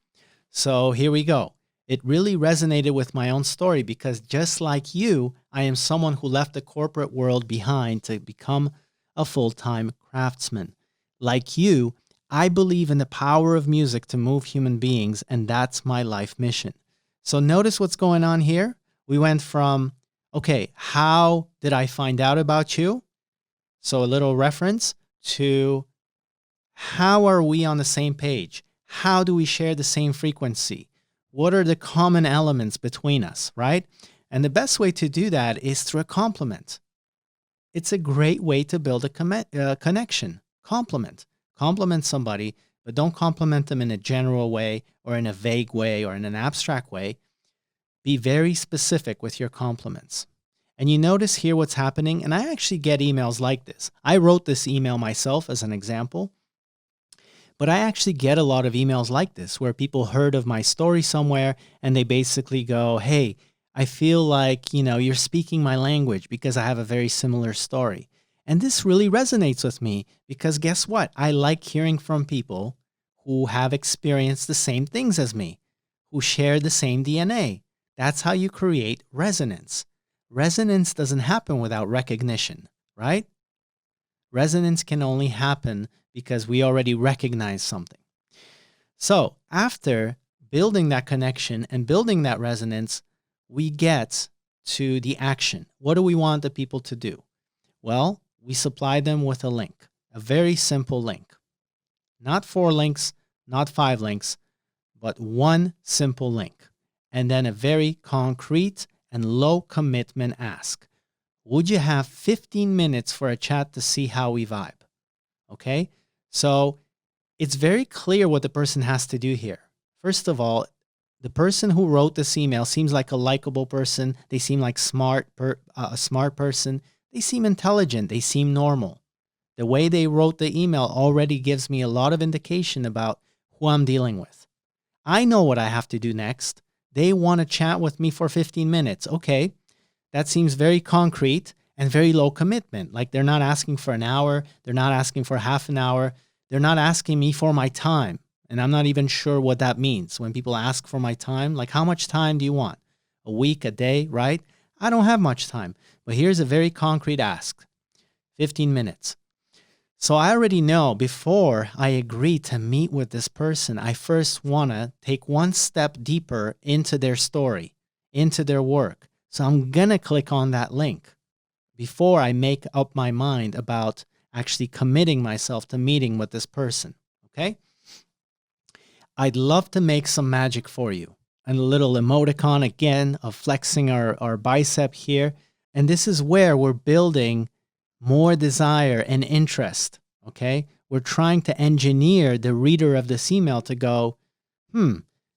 So here we go. It really resonated with my own story because just like you, I am someone who left the corporate world behind to become a full-time craftsman. Like you, I believe in the power of music to move human beings, and that's my life mission. So notice what's going on here. We went from, okay, how did I find out about you? So a little reference to how are we on the same page? How do we share the same frequency? What are the common elements between us, right? And the best way to do that is through a compliment. It's a great way to build a connection. Compliment. Compliment somebody, but don't compliment them in a general way or in a vague way or in an abstract way. Be very specific with your compliments. And you notice here what's happening, and I actually get emails like this. I wrote this email myself as an example, but I actually get a lot of emails like this where people heard of my story somewhere and they basically go, hey, I feel like, you're speaking my language because I have a very similar story. And this really resonates with me because guess what? I like hearing from people who have experienced the same things as me, who share the same DNA. That's how you create resonance. Resonance doesn't happen without recognition, right? Resonance can only happen because we already recognize something. So after building that connection and building that resonance, we get to the action. What do we want the people to do? Well, we supply them with a link, a very simple link. Not 4 links, not 5 links, but one simple link. And then a very concrete and low commitment ask. Would you have 15 minutes for a chat to see how we vibe? Okay? So it's very clear what the person has to do here. First of all, the person who wrote this email seems like a likable person. They seem like a smart person. They seem intelligent. They seem normal. The way they wrote the email already gives me a lot of indication about who I'm dealing with. I know what I have to do next. They want to chat with me for 15 minutes. Okay, that seems very concrete and very low commitment. Like they're not asking for an hour. They're not asking for half an hour. They're not asking me for my time. And I'm not even sure what that means. When people ask for my time, like how much time do you want? A week, a day, right? I don't have much time. But here's a very concrete ask. 15 minutes. So I already know before I agree to meet with this person, I first want to take one step deeper into their story, into their work. So I'm going to click on that link before I make up my mind about actually committing myself to meeting with this person, okay? I'd love to make some magic for you. And a little emoticon again of flexing our bicep here. And this is where we're building more desire and interest, okay? We're trying to engineer the reader of this email to go,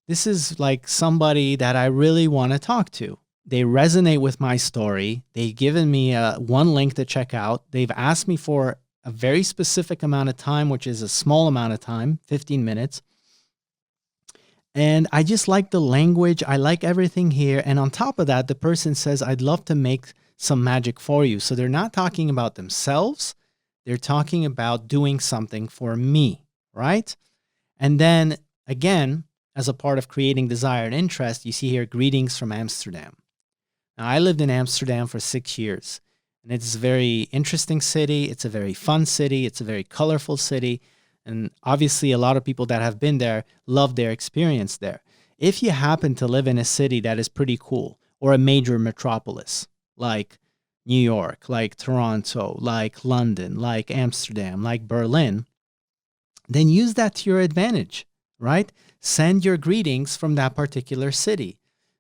this is like somebody that I really want to talk to. They resonate with my story. They've given me one link to check out. They've asked me for a very specific amount of time, which is a small amount of time, 15 minutes. And I just like the language. I like everything here. And on top of that, the person says, I'd love to make some magic for you. So they're not talking about themselves. They're talking about doing something for me, right? And then again, as a part of creating desire and interest, you see here, greetings from Amsterdam. Now, I lived in Amsterdam for 6 years, and it's a very interesting city. It's a very fun city. It's a very colorful city. And obviously, a lot of people that have been there love their experience there. If you happen to live in a city that is pretty cool, or a major metropolis, like New York, like Toronto, like London, like Amsterdam, like Berlin, then use that to your advantage, right? Send your greetings from that particular city.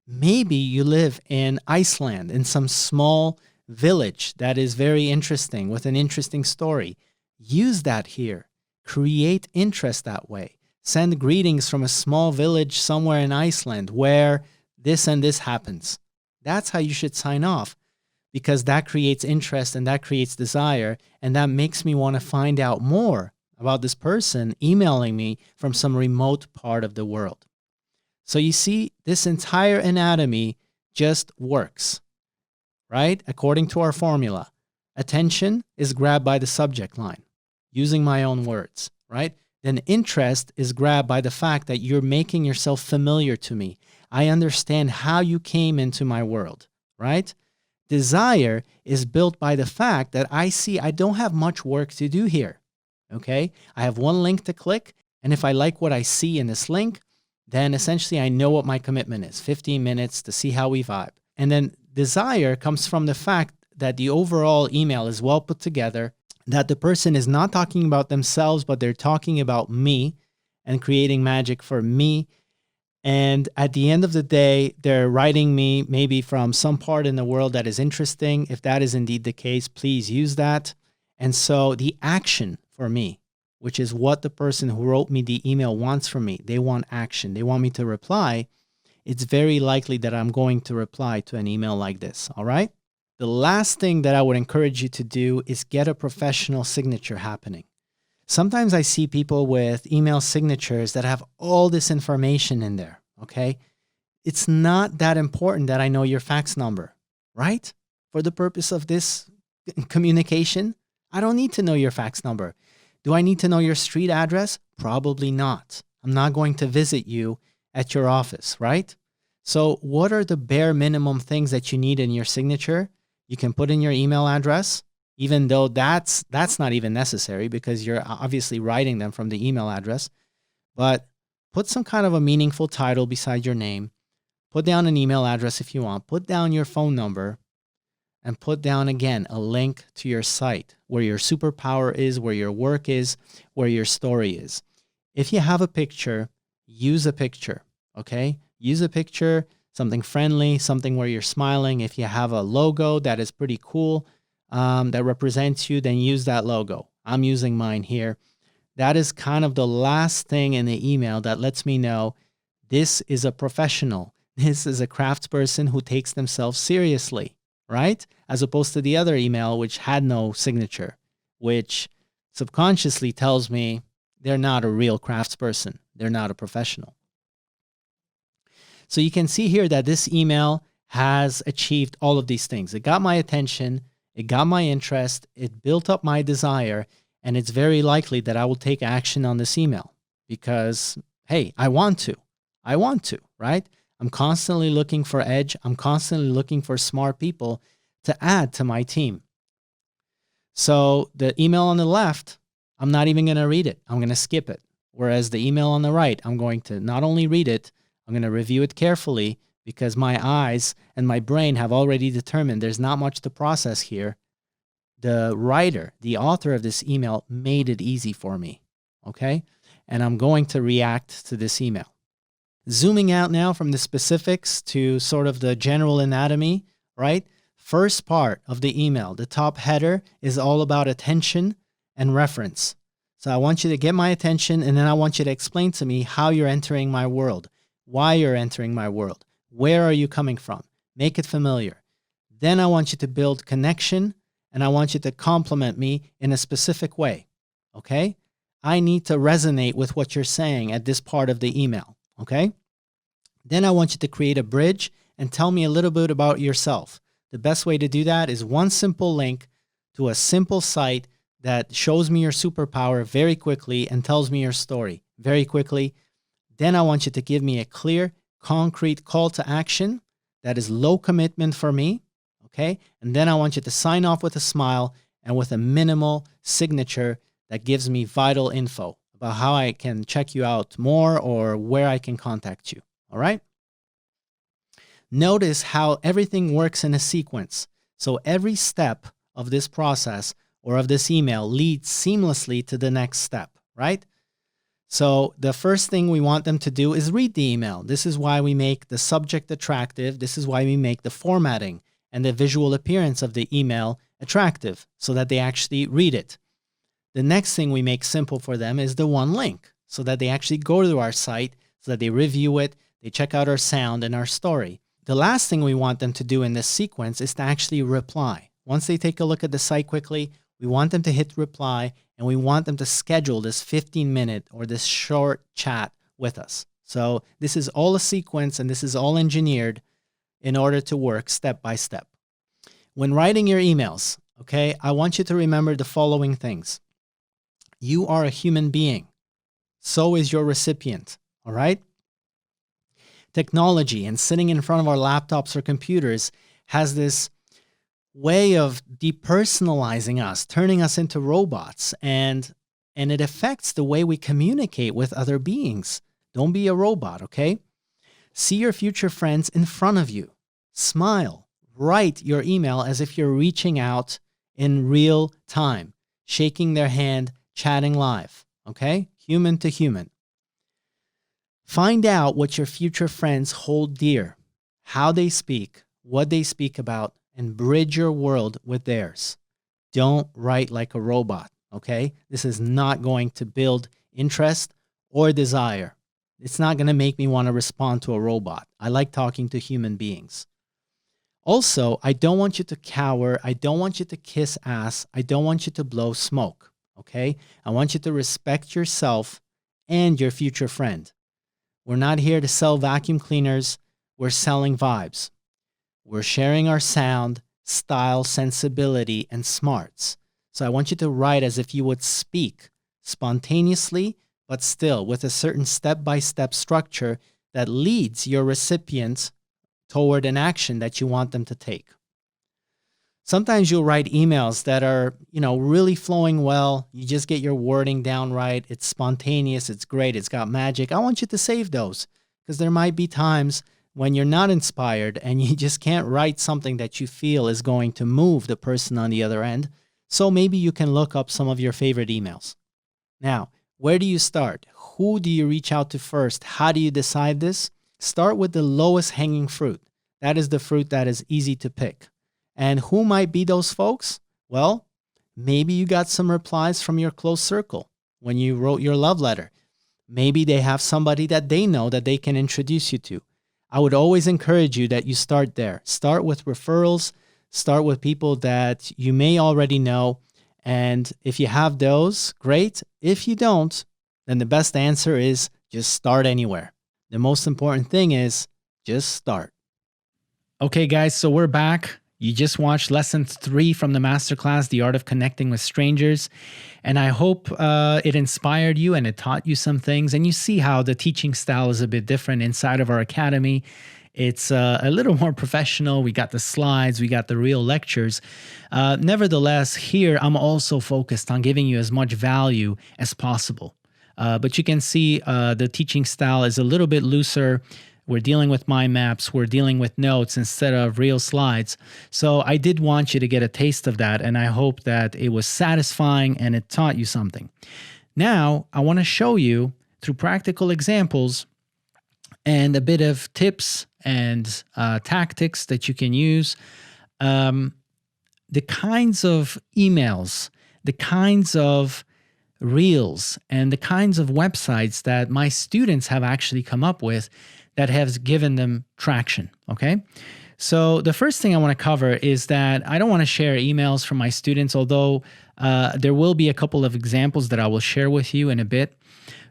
Maybe you live in Iceland, in some small village that is very interesting, with an interesting story. Use that here. Create interest that way. Send greetings from a small village somewhere in Iceland where this and this happens. That's how you should sign off, because that creates interest and that creates desire, and that makes me want to find out more about this person emailing me from some remote part of the world. So you see, this entire anatomy just works, right? According to our formula, attention is grabbed by the subject line, using my own words, right? Then interest is grabbed by the fact that you're making yourself familiar to me. I understand how you came into my world, right? Desire is built by the fact that I see I don't have much work to do here, okay? I have one link to click, and if I like what I see in this link, then essentially I know what my commitment is, 15 minutes to see how we vibe. And then desire comes from the fact that the overall email is well put together, that the person is not talking about themselves, but they're talking about me and creating magic for me. And at the end of the day, they're writing me maybe from some part in the world that is interesting. If that is indeed the case, please use that. And so the action for me, which is what the person who wrote me the email wants from me, they want action. They want me to reply. It's very likely that I'm going to reply to an email like this, all right? The last thing that I would encourage you to do is get a professional signature happening. Sometimes I see people with email signatures that have all this information in there, okay? It's not that important that I know your fax number, right? For the purpose of this communication, I don't need to know your fax number. Do I need to know your street address? Probably not. I'm not going to visit you at your office, right? So what are the bare minimum things that you need in your signature? You can put in your email address, even though that's not even necessary because you're obviously writing them from the email address. But put some kind of a meaningful title beside your name. Put down an email address if you want. Put down your phone number. And put down, again, a link to your site, where your superpower is, where your work is, where your story is. If you have a picture, use a picture, okay? Use a picture, something friendly, something where you're smiling. If you have a logo that is pretty cool, that represents you, then use that logo. I'm using mine here. That is kind of the last thing in the email that lets me know this is a professional. This is a craftsperson who takes themselves seriously, right? As opposed to the other email, which had no signature, which subconsciously tells me they're not a real craftsperson. They're not a professional. So you can see here that this email has achieved all of these things. It got my attention, it got my interest, it built up my desire, and it's very likely that I will take action on this email because, hey, I want to, right? I'm constantly looking for edge. I'm constantly looking for smart people to add to my team. So the email on the left, I'm not even going to read it. I'm going to skip it. Whereas the email on the right, I'm going to not only read it, I'm going to review it carefully because my eyes and my brain have already determined there's not much to process here. The writer, the author of this email made it easy for me, okay? And I'm going to react to this email. Zooming out now from the specifics to sort of the general anatomy, right? First part of the email, the top header is all about attention and reference. So I want you to get my attention, and then I want you to explain to me how you're entering my world, why you're entering my world, where are you coming from? Make it familiar. Then I want you to build connection, and I want you to compliment me in a specific way, okay? I need to resonate with what you're saying at this part of the email, okay? Then I want you to create a bridge and tell me a little bit about yourself. The best way to do that is one simple link to a simple site that shows me your superpower very quickly and tells me your story very quickly. Then I want you to give me a clear, concrete call to action that is low commitment for me, okay? And then I want you to sign off with a smile and with a minimal signature that gives me vital info about how I can check you out more or where I can contact you, all right? Notice how everything works in a sequence. So every step of this process or of this email leads seamlessly to the next step, right? So the first thing we want them to do is read the email. This is why we make the subject attractive. This is why we make the formatting and the visual appearance of the email attractive so that they actually read it. The next thing we make simple for them is the one link so that they actually go to our site, so that they review it, they check out our sound and our story. The last thing we want them to do in this sequence is to actually reply. Once they take a look at the site quickly, we want them to hit reply, and we want them to schedule this 15-minute or this short chat with us. So this is all a sequence, and this is all engineered in order to work step by step. When writing your emails, okay, I want you to remember the following things. You are a human being. So is your recipient, all right? Technology and sitting in front of our laptops or computers has this way of depersonalizing us, turning us into robots, and it affects the way we communicate with other beings. Don't be a robot, okay? See your future friends in front of you. Smile. Write your email as if you're reaching out in real time, shaking their hand, chatting live, okay? Human to human. Find out what your future friends hold dear, how they speak, what they speak about, and bridge your world with theirs. Don't write like a robot, okay? This is not going to build interest or desire. It's not going to make me want to respond to a robot. I like talking to human beings. Also, I don't want you to cower. I don't want you to kiss ass. I don't want you to blow smoke, okay? I want you to respect yourself and your future friend. We're not here to sell vacuum cleaners. We're selling vibes. We're sharing our sound, style, sensibility, and smarts. So I want you to write as if you would speak spontaneously, but still with a certain step-by-step structure that leads your recipient toward an action that you want them to take. Sometimes you'll write emails that are, really flowing well. You just get your wording down right. It's spontaneous. It's great. It's got magic. I want you to save those because there might be times when you're not inspired and you just can't write something that you feel is going to move the person on the other end. So maybe you can look up some of your favorite emails. Now, where do you start? Who do you reach out to first? How do you decide this? Start with the lowest hanging fruit. That is the fruit that is easy to pick. And who might be those folks? Well, maybe you got some replies from your close circle when you wrote your love letter. Maybe they have somebody that they know that they can introduce you to. I would always encourage you that you start there. Start with referrals. Start with people that you may already know. And if you have those, great. If you don't, then the best answer is just start anywhere. The most important thing is just start. Okay, guys, so we're back. You just watched lesson 3 from the masterclass, The Art of Connecting with Strangers. And I hope it inspired you and it taught you some things. And you see how the teaching style is a bit different inside of our academy. It's a little more professional. We got the slides, we got the real lectures. Nevertheless, here I'm also focused on giving you as much value as possible. But you can see the teaching style is a little bit looser. We're dealing with mind maps. We're dealing with notes instead of real slides. So I did want you to get a taste of that, and I hope that it was satisfying and it taught you something. Now, I want to show you through practical examples and a bit of tips and tactics that you can use, the kinds of emails, the kinds of reels, and the kinds of websites that my students have actually come up with that has given them traction, okay? So the first thing I want to cover is that I don't want to share emails from my students, although there will be a couple of examples that I will share with you in a bit.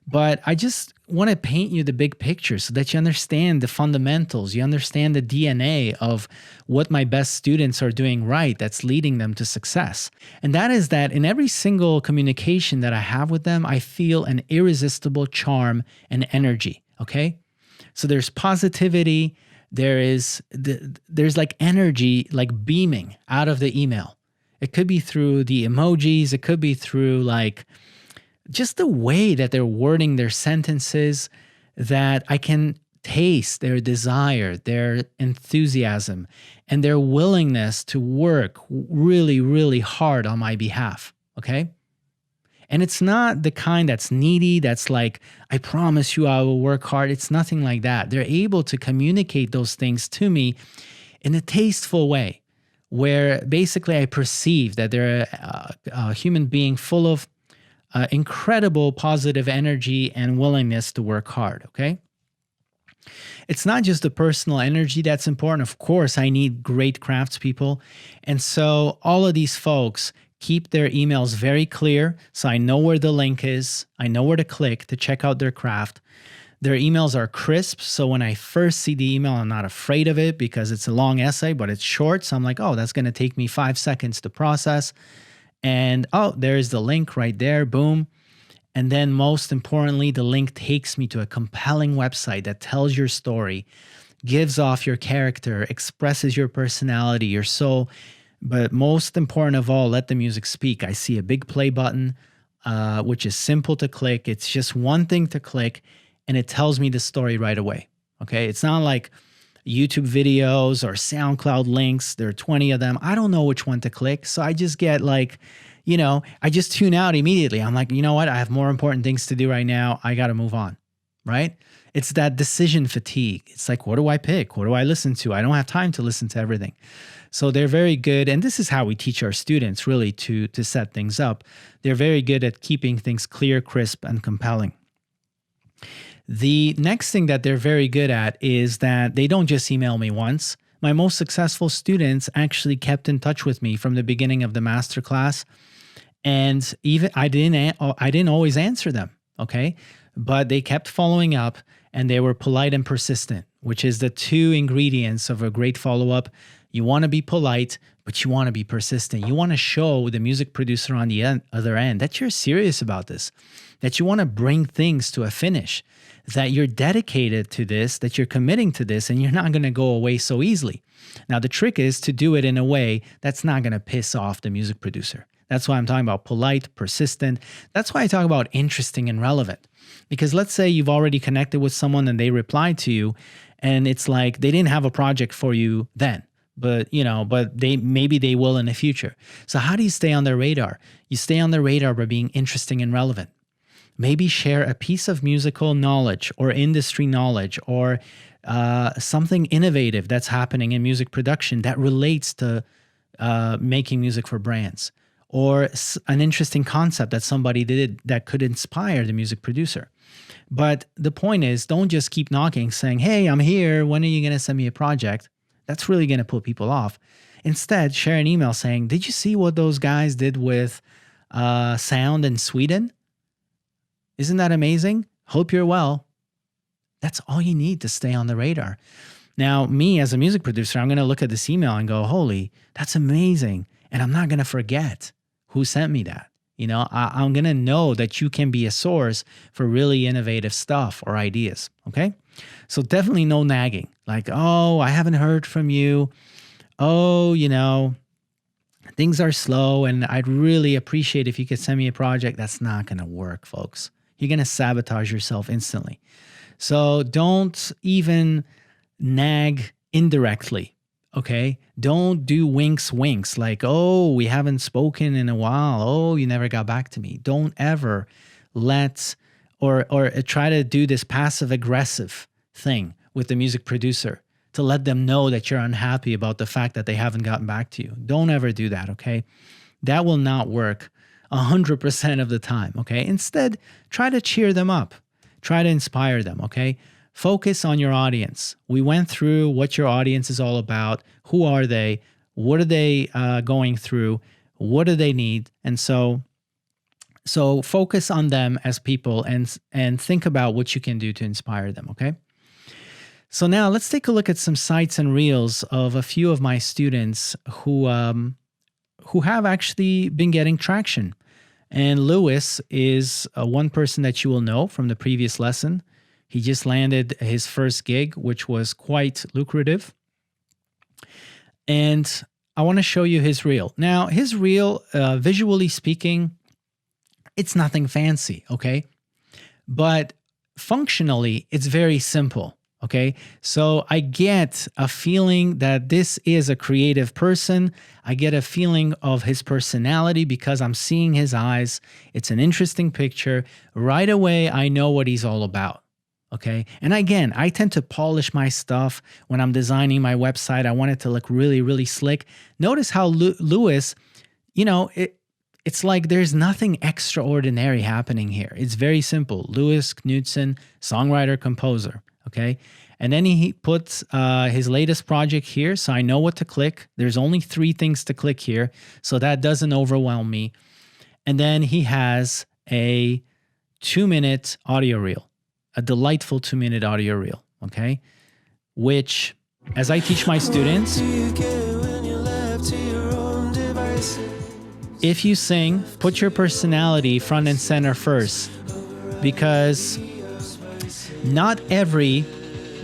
But I just want to paint you the big picture so that you understand the fundamentals, you understand the DNA of what my best students are doing right that's leading them to success. And that is that in every single communication that I have with them, I feel an irresistible charm and energy, okay? So there's positivity, there's like energy like beaming out of the email. It could be through the emojis, it could be through like just the way that they're wording their sentences, that I can taste their desire, their enthusiasm, and their willingness to work really, really hard on my behalf, okay? And it's not the kind that's needy, that's like, I promise you I will work hard. It's nothing like that. They're able to communicate those things to me in a tasteful way, where basically I perceive that they're a human being full of incredible positive energy and willingness to work hard, okay? It's not just the personal energy that's important. Of course, I need great craftspeople. And so all of these folks keep their emails very clear. So I know where the link is. I know where to click to check out their craft. Their emails are crisp. So when I first see the email, I'm not afraid of it because it's a long essay, but it's short. So I'm like, oh, that's going to take me 5 seconds to process. And oh, there's the link right there, boom. And then most importantly, the link takes me to a compelling website that tells your story, gives off your character, expresses your personality, your soul. But most important of all, let the music speak. I see a big play button, which is simple to click. It's just one thing to click and it tells me the story right away. Okay, it's not like YouTube videos or SoundCloud links. There are 20 of them. I don't know which one to click. So I just get like, I just tune out immediately. I'm like, you know what? I have more important things to do right now. I got to move on, right? It's that decision fatigue. It's like, what do I pick? What do I listen to? I don't have time to listen to everything. So they're very good. And this is how we teach our students really to set things up. They're very good at keeping things clear, crisp, and compelling. The next thing that they're very good at is that they don't just email me once. My most successful students actually kept in touch with me from the beginning of the masterclass. And even I didn't always answer them, okay? But they kept following up and they were polite and persistent, which is the two ingredients of a great follow-up. You want to be polite, but you want to be persistent. You want to show the music producer on the other end that you're serious about this, that you want to bring things to a finish, that you're dedicated to this, that you're committing to this, and you're not going to go away so easily. Now, the trick is to do it in a way that's not going to piss off the music producer. That's why I'm talking about polite, persistent. That's why I talk about interesting and relevant. Because let's say you've already connected with someone and they replied to you, and it's like they didn't have a project for you then, but maybe they will in the future. So how do you stay on their radar? You stay on their radar by being interesting and relevant. Maybe share a piece of musical knowledge or industry knowledge or something innovative that's happening in music production that relates to making music for brands, or an interesting concept that somebody did that could inspire the music producer. But the point is, don't just keep knocking saying, hey, I'm here. When are you going to send me a project? That's really going to put people off. Instead, share an email saying, did you see what those guys did with sound in Sweden? Isn't that amazing? Hope you're well. That's all you need to stay on the radar. Now, me as a music producer, I'm going to look at this email and go, holy, that's amazing. And I'm not going to forget who sent me that. I'm going to know that you can be a source for really innovative stuff or ideas. Okay. So definitely no nagging. Like, oh, I haven't heard from you. Oh, things are slow and I'd really appreciate if you could send me a project. That's not going to work, folks. You're going to sabotage yourself instantly. So don't even nag indirectly, okay? Don't do winks like, oh, we haven't spoken in a while. Oh, you never got back to me. Don't ever let or try to do this passive aggressive thing with the music producer to let them know that you're unhappy about the fact that they haven't gotten back to you. Don't ever do that, okay? That will not work 100% of the time, okay? Instead, try to cheer them up. Try to inspire them, okay? Focus on your audience. We went through what your audience is all about. Who are they? What are they going through? What do they need? And so focus on them as people and think about what you can do to inspire them, okay? So now let's take a look at some sites and reels of a few of my students who have actually been getting traction. And Lewis is one person that you will know from the previous lesson. He just landed his first gig, which was quite lucrative. And I want to show you his reel. Now, his reel, visually speaking, it's nothing fancy, okay? But functionally, it's very simple. Okay, so I get a feeling that this is a creative person. I get a feeling of his personality because I'm seeing his eyes. It's an interesting picture. Right away, I know what he's all about. Okay, and again, I tend to polish my stuff when I'm designing my website. I want it to look really, really slick. Notice how Lewis, it's like there's nothing extraordinary happening here. It's very simple. Lewis Knudsen, songwriter, composer. Okay, and then he puts his latest project here, so I know what to click. There's only 3 things to click here, so that doesn't overwhelm me. And then he has a 2-minute audio reel, a delightful 2-minute audio reel, okay? Which, as I teach my students, if you sing, put your personality front and center first, because not every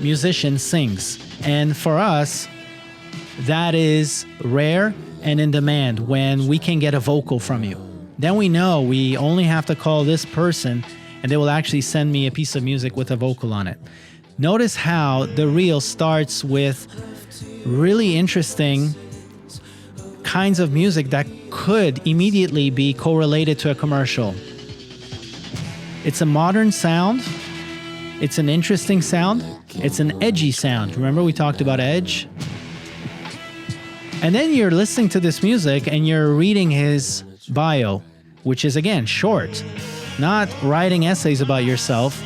musician sings. And for us, that is rare and in demand when we can get a vocal from you. Then we know we only have to call this person and they will actually send me a piece of music with a vocal on it. Notice how the reel starts with really interesting kinds of music that could immediately be correlated to a commercial. It's a modern sound. It's an interesting sound. It's an edgy sound. Remember we talked about edge? And then you're listening to this music and you're reading his bio, which is, again, short. Not writing essays about yourself,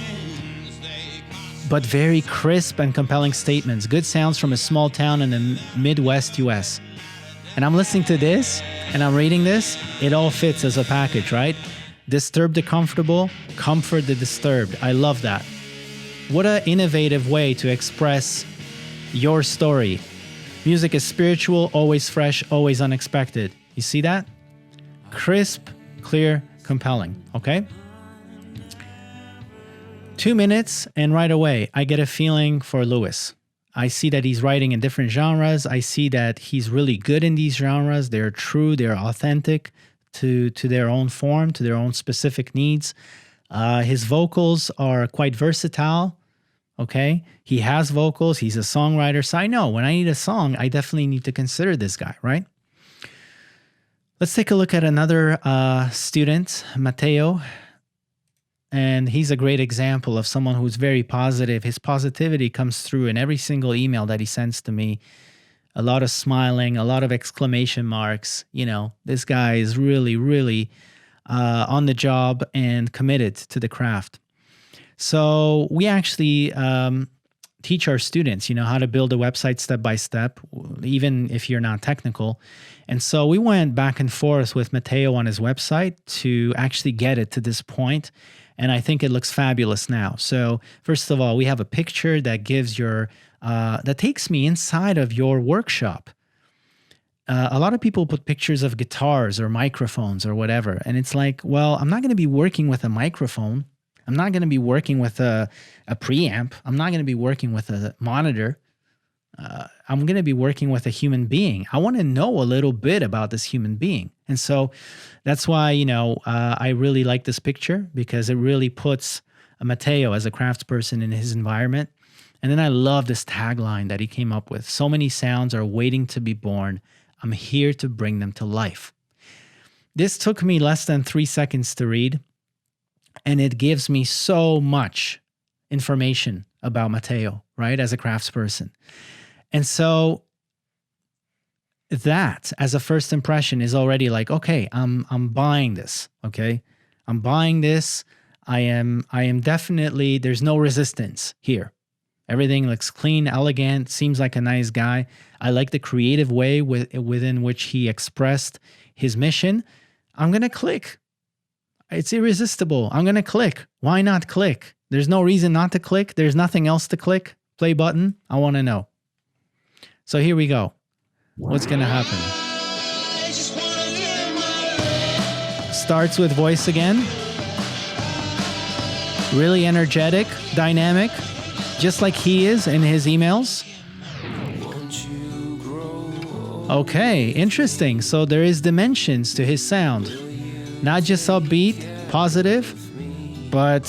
but very crisp and compelling statements. Good sounds from a small town in the Midwest US. And I'm listening to this and I'm reading this. It all fits as a package, right? Disturb the comfortable, comfort the disturbed. I love that. What an innovative way to express your story. Music is spiritual, always fresh, always unexpected. You see that? Crisp, clear, compelling, okay? 2 minutes, and right away, I get a feeling for Lewis. I see that he's writing in different genres. I see that he's really good in these genres. They're true, they're authentic to their own form, to their own specific needs. His vocals are quite versatile. Okay, he has vocals, he's a songwriter, so I know when I need a song, I definitely need to consider this guy, right? Let's take a look at another student, Matteo, and he's a great example of someone who's very positive. His positivity comes through in every single email that he sends to me. A lot of smiling, a lot of exclamation marks. This guy is really, really on the job and committed to the craft. So we actually teach our students, how to build a website step by step, even if you're not technical. And so we went back and forth with Matteo on his website to actually get it to this point. And I think it looks fabulous now. So first of all, we have a picture that gives that takes me inside of your workshop. A lot of people put pictures of guitars or microphones or whatever. And it's like, well, I'm not going to be working with a microphone. I'm not going to be working with a preamp. I'm not going to be working with a monitor. I'm going to be working with a human being. I want to know a little bit about this human being. And so that's why, I really like this picture because it really puts Matteo as a craftsperson in his environment. And then I love this tagline that he came up with. So many sounds are waiting to be born. I'm here to bring them to life. This took me less than 3 seconds to read. And it gives me so much information about Matteo, right, as a craftsperson. And so that, as a first impression, is already like, okay, I'm buying this, okay? I'm buying this. I am definitely, there's no resistance here, Everything looks clean, elegant, seems like a nice guy. I like the creative way within which he expressed his mission. I'm going to click. It's irresistible. I'm going to click. Why not click? There's no reason not to click. There's nothing else to click. Play button. I want to know. So here we go. What's going to happen? Starts with voice again. Really energetic, dynamic, just like he is in his emails. Okay, interesting. So there is dimensions to his sound. Not just upbeat, positive, but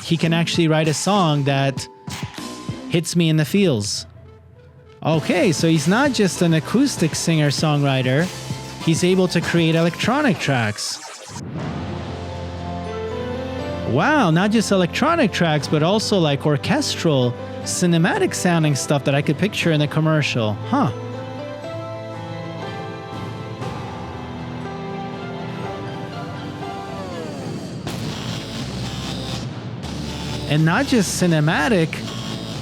he can actually write a song that hits me in the feels. Okay, so he's not just an acoustic singer-songwriter. He's able to create electronic tracks. Wow, not just electronic tracks, but also like orchestral, cinematic sounding stuff that I could picture in a commercial. Huh. And not just cinematic,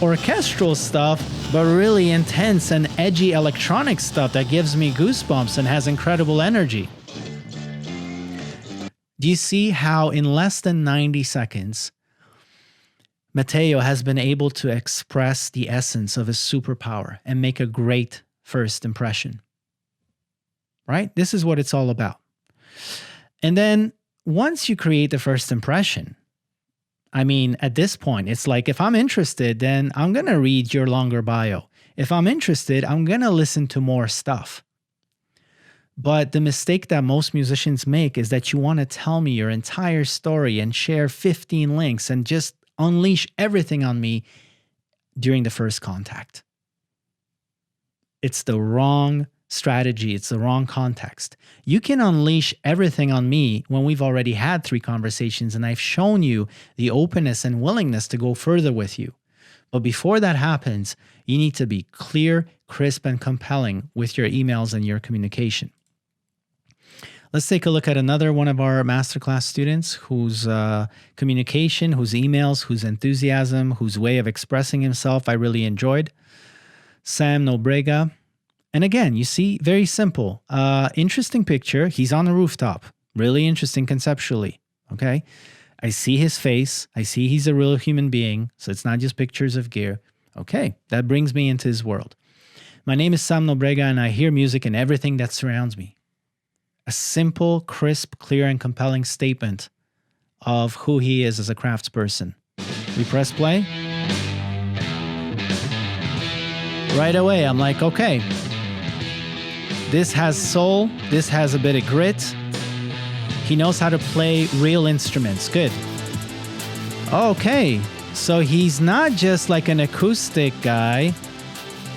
orchestral stuff, but really intense and edgy electronic stuff that gives me goosebumps and has incredible energy. Do you see how in less than 90 seconds, Matteo has been able to express the essence of his superpower and make a great first impression? Right? This is what it's all about. And then once you create the first impression, I mean, at this point, it's like if I'm interested, then I'm going to read your longer bio. If I'm interested, I'm going to listen to more stuff. But the mistake that most musicians make is that you want to tell me your entire story and share 15 links and just unleash everything on me during the first contact. It's the wrong strategy. It's the wrong context. You can unleash everything on me when we've already had 3 conversations and I've shown you the openness and willingness to go further with you. But before that happens, you need to be clear, crisp, and compelling with your emails and your communication. Let's take a look at another one of our masterclass students whose communication, whose emails, whose enthusiasm, whose way of expressing himself I really enjoyed. Sam Nobrega. And again, you see, very simple. Interesting picture. He's on the rooftop. Really interesting conceptually. Okay. I see his face. I see he's a real human being. So it's not just pictures of gear. Okay. That brings me into his world. My name is Sam Nobrega and I hear music in everything that surrounds me. A simple, crisp, clear, and compelling statement of who he is as a craftsperson. We press play. Right away, I'm like, okay, this has soul. This has a bit of grit. He knows how to play real instruments. Good. Okay, so he's not just like an acoustic guy.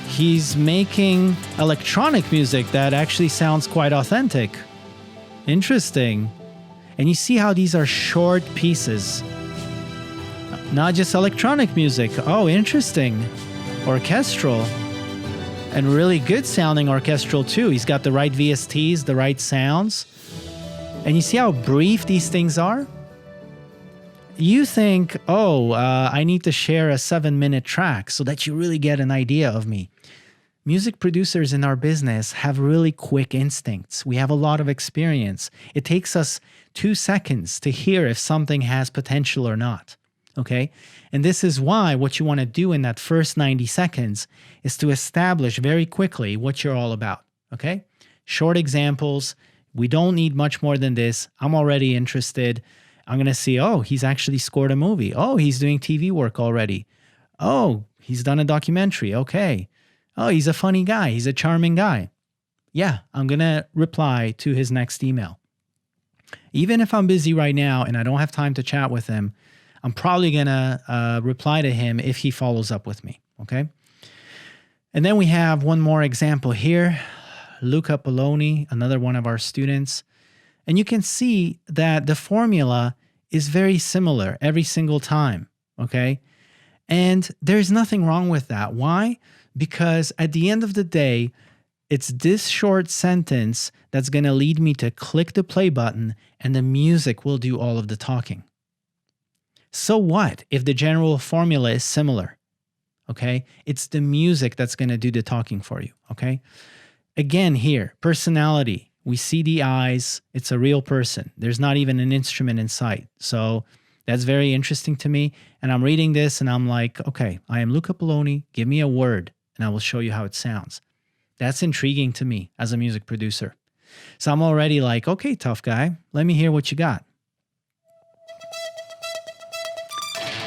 He's making electronic music that actually sounds quite authentic. Interesting. And you see how these are short pieces. Not just electronic music. Oh, interesting. Orchestral. And really good sounding orchestral too. He's got the right VSTs, the right sounds. And you see how brief these things are? You think, I need to share a 7-minute track so that you really get an idea of me. Music producers in our business have really quick instincts. We have a lot of experience. It takes us 2 seconds to hear if something has potential or not. Okay? And this is why what you want to do in that first 90 seconds is to establish very quickly what you're all about. Okay? Short examples. We don't need much more than this. I'm already interested. I'm going to see, he's actually scored a movie. He's doing TV work already. He's done a documentary. Okay. He's a funny guy. He's a charming guy. Yeah, I'm going to reply to his next email. Even if I'm busy right now and I don't have time to chat with him, I'm probably going to reply to him if he follows up with me, okay? And then we have one more example here. Luca Poloni, another one of our students. And you can see that the formula is very similar every single time, okay? And there's nothing wrong with that. Why? Because at the end of the day, it's this short sentence that's going to lead me to click the play button and the music will do all of the talking. So what if the general formula is similar? okay? It's the music that's going to do the talking for you, okay? Again, here, personality. We see the eyes. It's a real person. There's not even an instrument in sight. So that's very interesting to me. And I'm reading this and I'm like, okay, I am Luca Poloni. Give me a word and I will show you how it sounds. That's intriguing to me as a music producer. So I'm already like, okay, tough guy, let me hear what you got.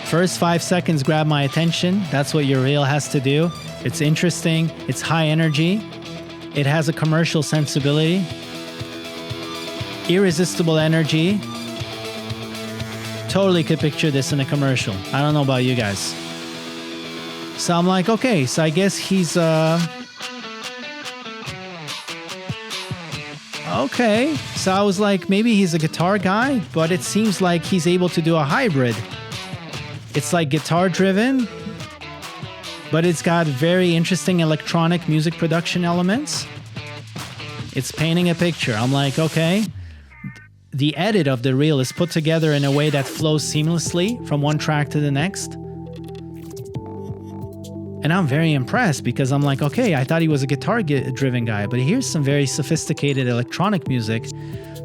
First 5 seconds grab my attention. That's what your reel has to do. It's interesting. It's high energy. It has a commercial sensibility. Irresistible energy. Totally could picture this in a commercial. I don't know about you guys. So I'm like, okay, so I guess he's okay. So I was like, maybe he's a guitar guy, but it seems like he's able to do a hybrid. It's like guitar driven, but it's got very interesting electronic music production elements. It's painting a picture. I'm like, okay. The edit of the reel is put together in a way that flows seamlessly from one track to the next. And I'm very impressed because I'm like, okay, I thought he was a guitar-driven guy, but here's some very sophisticated electronic music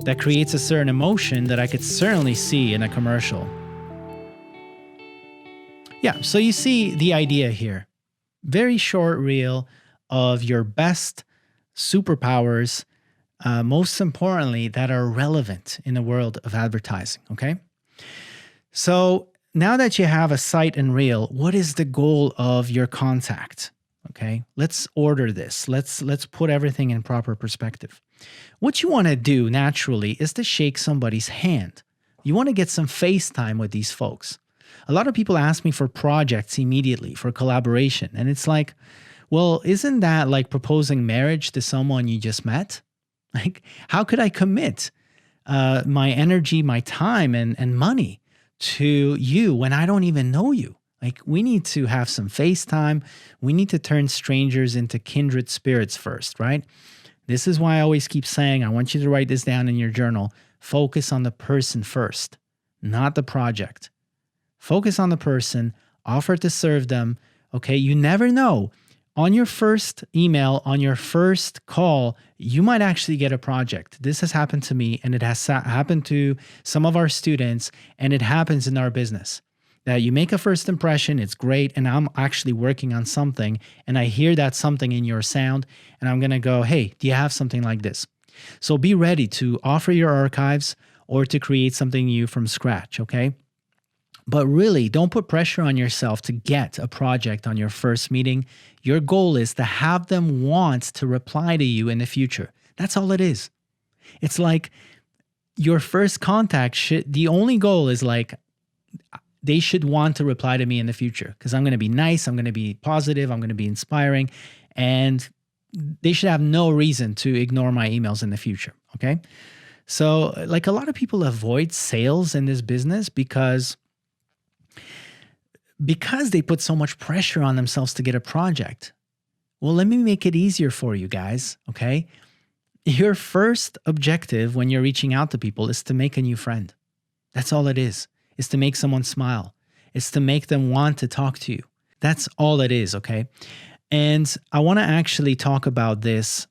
that creates a certain emotion that I could certainly see in a commercial. Yeah, so you see the idea here. Very short reel of your best superpowers, most importantly, that are relevant in the world of advertising, okay? So now that you have a site and reel, what is the goal of your contact? Okay, let's order this. Let's put everything in proper perspective. What you want to do naturally is to shake somebody's hand. You want to get some face time with these folks. A lot of people ask me for projects immediately, for collaboration. And it's like, well, isn't that like proposing marriage to someone you just met? Like, how could I commit my energy, my time, and money to you when I don't even know you? Like, we need to have some face time. We need to turn strangers into kindred spirits first, right? This is why I always keep saying, I want you to write this down in your journal. Focus on the person first, not the project. Focus on the person, offer to serve them, okay? You never know. On your first email, on your first call, you might actually get a project. This has happened to me, and it has happened to some of our students, and it happens in our business. That you make a first impression, it's great, and I'm actually working on something, and I hear that something in your sound, and I'm gonna go, hey, do you have something like this? So be ready to offer your archives or to create something new from scratch, okay? But really, don't put pressure on yourself to get a project on your first meeting. Your goal is to have them want to reply to you in the future. That's all it is. It's like your first contact the only goal is like, they should want to reply to me in the future because I'm going to be nice, I'm going to be positive, I'm going to be inspiring, and they should have no reason to ignore my emails in the future, okay? So like a lot of people avoid sales in this business because they put so much pressure on themselves to get a project. Well, let me make it easier for you guys, okay? Your first objective when you're reaching out to people is to make a new friend. That's all it is to make someone smile. It's to make them want to talk to you. That's all it is, okay? And I want to actually talk about this.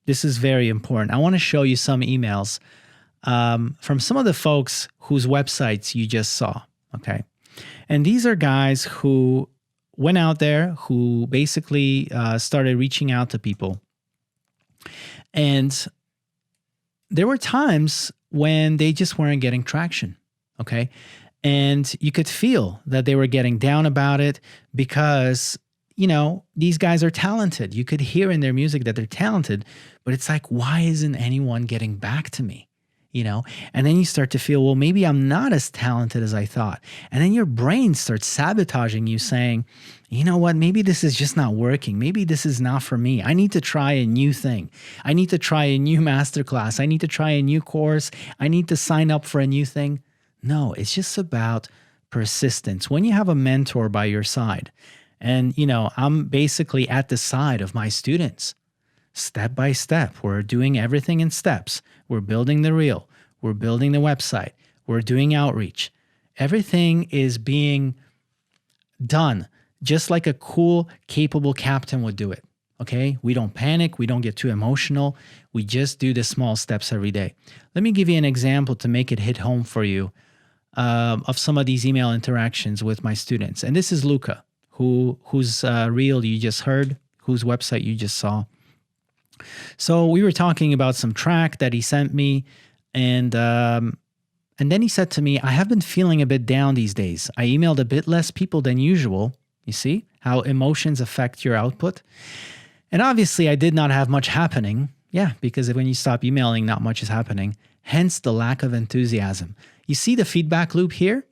This is very important. I want to show you some emails from some of the folks whose websites you just saw, okay? And these are guys who went out there, who basically started reaching out to people. And there were times when they just weren't getting traction, okay? And you could feel that they were getting down about it because, you know, these guys are talented. You could hear in their music that they're talented, but it's like, why isn't anyone getting back to me? You know, and then you start to feel, well, maybe I'm not as talented as I thought. And then your brain starts sabotaging you saying, you know what, maybe this is just not working. Maybe this is not for me. I need to try a new thing. I need to try a new masterclass. I need to try a new course. I need to sign up for a new thing. No, it's just about persistence. When you have a mentor by your side, and, you know, I'm basically at the side of my students, step by step, we're doing everything in steps. We're building the reel. We're building the website. We're doing outreach. Everything is being done just like a cool, capable captain would do it. Okay, we don't panic, we don't get too emotional, we just do the small steps every day. Let me give you an example to make it hit home for you of some of these email interactions with my students. And this is Luca, whose reel you just heard, whose website you just saw. So we were talking about some track that he sent me, and then he said to me, I have been feeling a bit down these days. I emailed a bit less people than usual. You see how emotions affect your output? And obviously, I did not have much happening. Yeah, because when you stop emailing, not much is happening. Hence the lack of enthusiasm. You see the feedback loop here?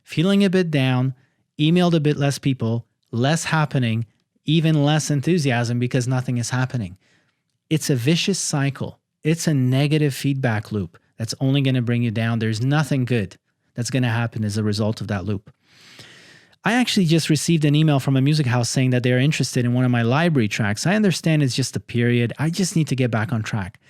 Feeling a bit down, emailed a bit less people, less happening, even less enthusiasm because nothing is happening. It's a vicious cycle. It's a negative feedback loop that's only going to bring you down. There's nothing good that's going to happen as a result of that loop. I actually just received an email from a music house saying that they're interested in one of my library tracks. I understand it's just a period. I just need to get back on track.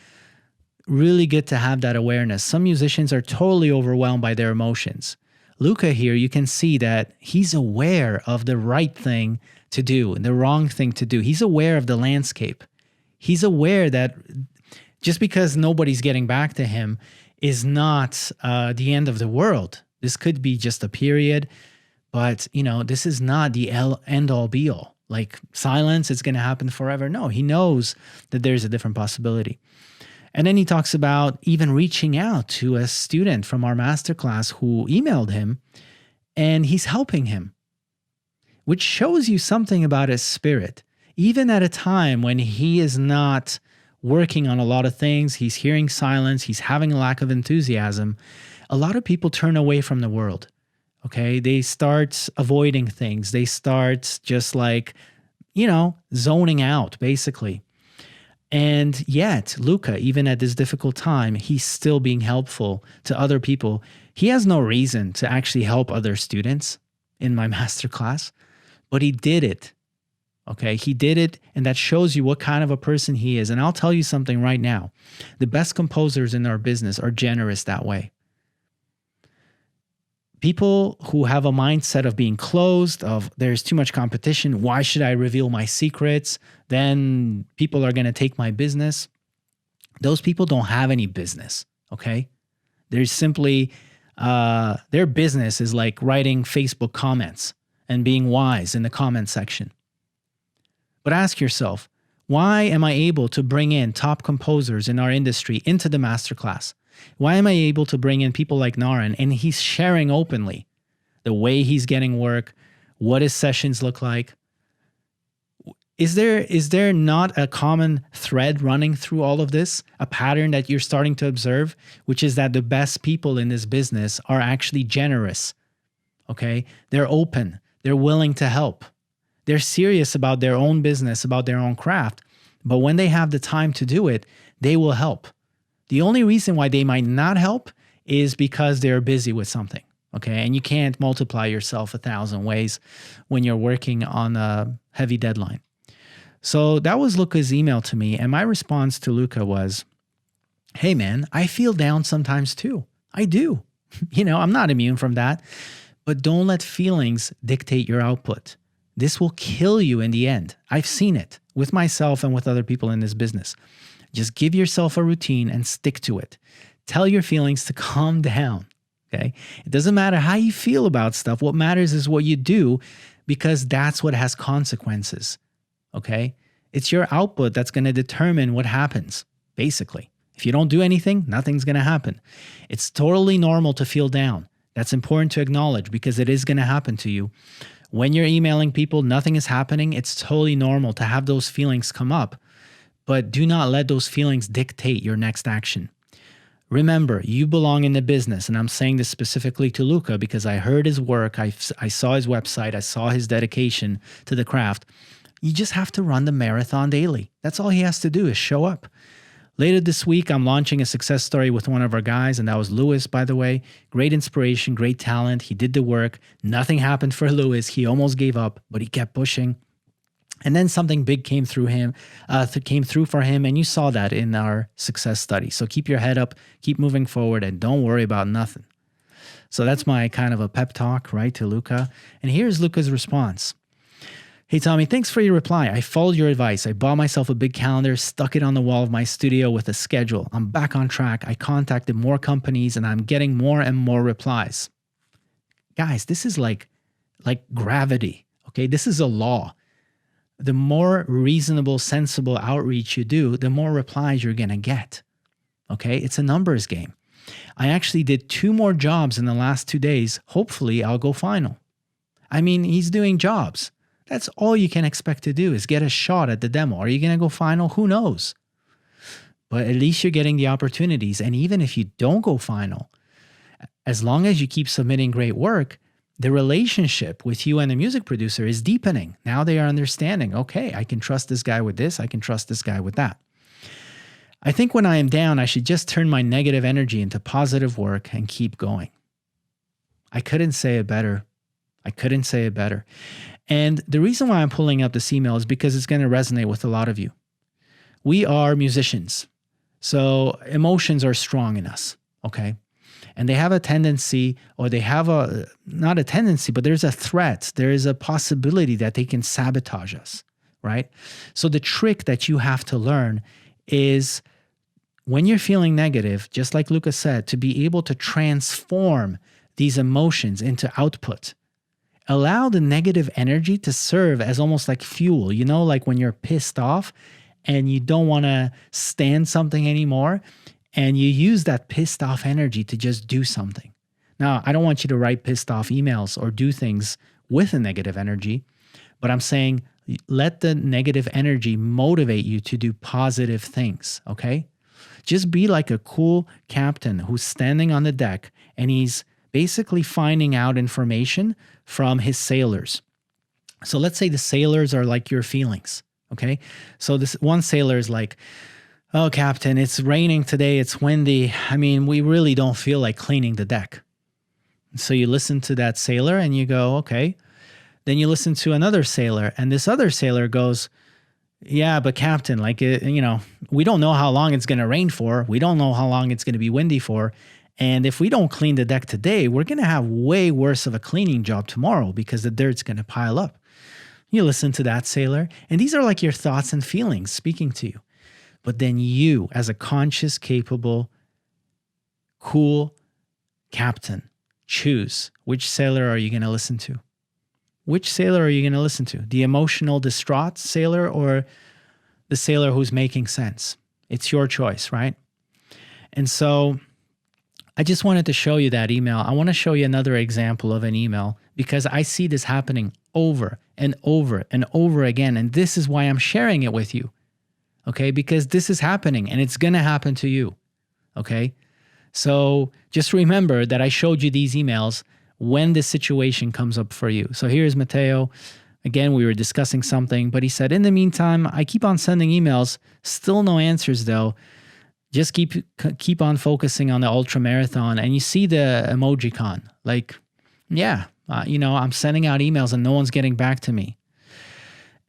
Really good to have that awareness. Some musicians are totally overwhelmed by their emotions. Luca here, you can see that he's aware of the right thing to do and the wrong thing to do. He's aware of the landscape. He's aware that just because nobody's getting back to him is not the end of the world. This could be just a period. But, this is not the end-all be-all. Like silence, it's going to happen forever. No, he knows that there's a different possibility. And then he talks about even reaching out to a student from our masterclass who emailed him, and he's helping him, which shows you something about his spirit. Even at a time when he is not working on a lot of things, he's hearing silence, he's having a lack of enthusiasm, a lot of people turn away from the world. Okay, they start avoiding things. They start just zoning out, basically. And yet, Luca, even at this difficult time, he's still being helpful to other people. He has no reason to actually help other students in my masterclass, but he did it. Okay, he did it, and that shows you what kind of a person he is. And I'll tell you something right now. The best composers in our business are generous that way. People who have a mindset of being closed, of there's too much competition, why should I reveal my secrets? Then people are going to take my business. Those people don't have any business, okay? There's simply, their business is like writing Facebook comments and being wise in the comment section. But ask yourself, why am I able to bring in top composers in our industry into the masterclass? Why am I able to bring in people like Naren and he's sharing openly the way he's getting work, what his sessions look like? Is there not a common thread running through all of this, a pattern that you're starting to observe, which is that the best people in this business are actually generous, okay? They're open, they're willing to help. They're serious about their own business, about their own craft, but when they have the time to do it, they will help. The only reason why they might not help is because they're busy with something, okay? And you can't multiply yourself 1,000 ways when you're working on a heavy deadline. So that was Luca's email to me, and my response to Luca was, hey man, I feel down sometimes too. I do. I'm not immune from that, but don't let feelings dictate your output. This will kill you in the end. I've seen it with myself and with other people in this business. Just give yourself a routine and stick to it. Tell your feelings to calm down, okay? It doesn't matter how you feel about stuff. What matters is what you do, because that's what has consequences, okay? It's your output that's going to determine what happens, basically. If you don't do anything, nothing's going to happen. It's totally normal to feel down. That's important to acknowledge because it is going to happen to you. When you're emailing people, nothing is happening. It's totally normal to have those feelings come up. But do not let those feelings dictate your next action. Remember, you belong in the business, and I'm saying this specifically to Luca because I heard his work, I saw his website, I saw his dedication to the craft. You just have to run the marathon daily. That's all he has to do is show up. Later this week, I'm launching a success story with one of our guys, and that was Lewis, by the way. Great inspiration, great talent. He did the work. Nothing happened for Lewis. He almost gave up, but he kept pushing. And then something big came through for him, and you saw that in our success study. So keep your head up, keep moving forward, and don't worry about nothing. So that's my kind of a pep talk, right, to Luca. And here's Luca's response. Hey, Tommy, thanks for your reply. I followed your advice. I bought myself a big calendar, stuck it on the wall of my studio with a schedule. I'm back on track. I contacted more companies and I'm getting more and more replies. Guys, this is like gravity, okay? This is a law. The more reasonable, sensible outreach you do, the more replies you're going to get, okay? It's a numbers game. I actually did 2 more jobs in the last 2 days. Hopefully, I'll go final. I mean, he's doing jobs. That's all you can expect to do is get a shot at the demo. Are you going to go final? Who knows? But at least you're getting the opportunities. And even if you don't go final, as long as you keep submitting great work, the relationship with you and the music producer is deepening. Now they are understanding, okay, I can trust this guy with this. I can trust this guy with that. I think when I am down, I should just turn my negative energy into positive work and keep going. I couldn't say it better. And the reason why I'm pulling up this email is because it's going to resonate with a lot of you. We are musicians, so emotions are strong in us, okay? And they have a tendency, or they have not a tendency, but there's a threat. There is a possibility that they can sabotage us, right? So the trick that you have to learn is when you're feeling negative, just like Lucas said, to be able to transform these emotions into output. Allow the negative energy to serve as almost like fuel, like when you're pissed off and you don't want to stand something anymore, and you use that pissed off energy to just do something. Now, I don't want you to write pissed off emails or do things with a negative energy, but I'm saying let the negative energy motivate you to do positive things, okay? Just be like a cool captain who's standing on the deck and he's basically finding out information from his sailors. So let's say the sailors are like your feelings, okay? So this one sailor is like, oh, Captain, it's raining today, it's windy. I mean, we really don't feel like cleaning the deck. So you listen to that sailor and you go, okay. Then you listen to another sailor and this other sailor goes, yeah, but Captain, we don't know how long it's going to rain for. We don't know how long it's going to be windy for. And if we don't clean the deck today, we're going to have way worse of a cleaning job tomorrow because the dirt's going to pile up. You listen to that sailor, and these are like your thoughts and feelings speaking to you. But then you, as a conscious, capable, cool captain, choose which sailor are you going to listen to? Which sailor are you going to listen to? The emotional, distraught sailor or the sailor who's making sense? It's your choice, right? And so I just wanted to show you that email. I want to show you another example of an email because I see this happening over and over and over again. And this is why I'm sharing it with you. Okay? Because this is happening and it's going to happen to you. Okay? So just remember that I showed you these emails when this situation comes up for you. So here's Matteo. Again, we were discussing something, but he said, in the meantime, I keep on sending emails. Still no answers though. Just keep on focusing on the ultramarathon. And you see the emojicon. Like, yeah, I'm sending out emails and no one's getting back to me.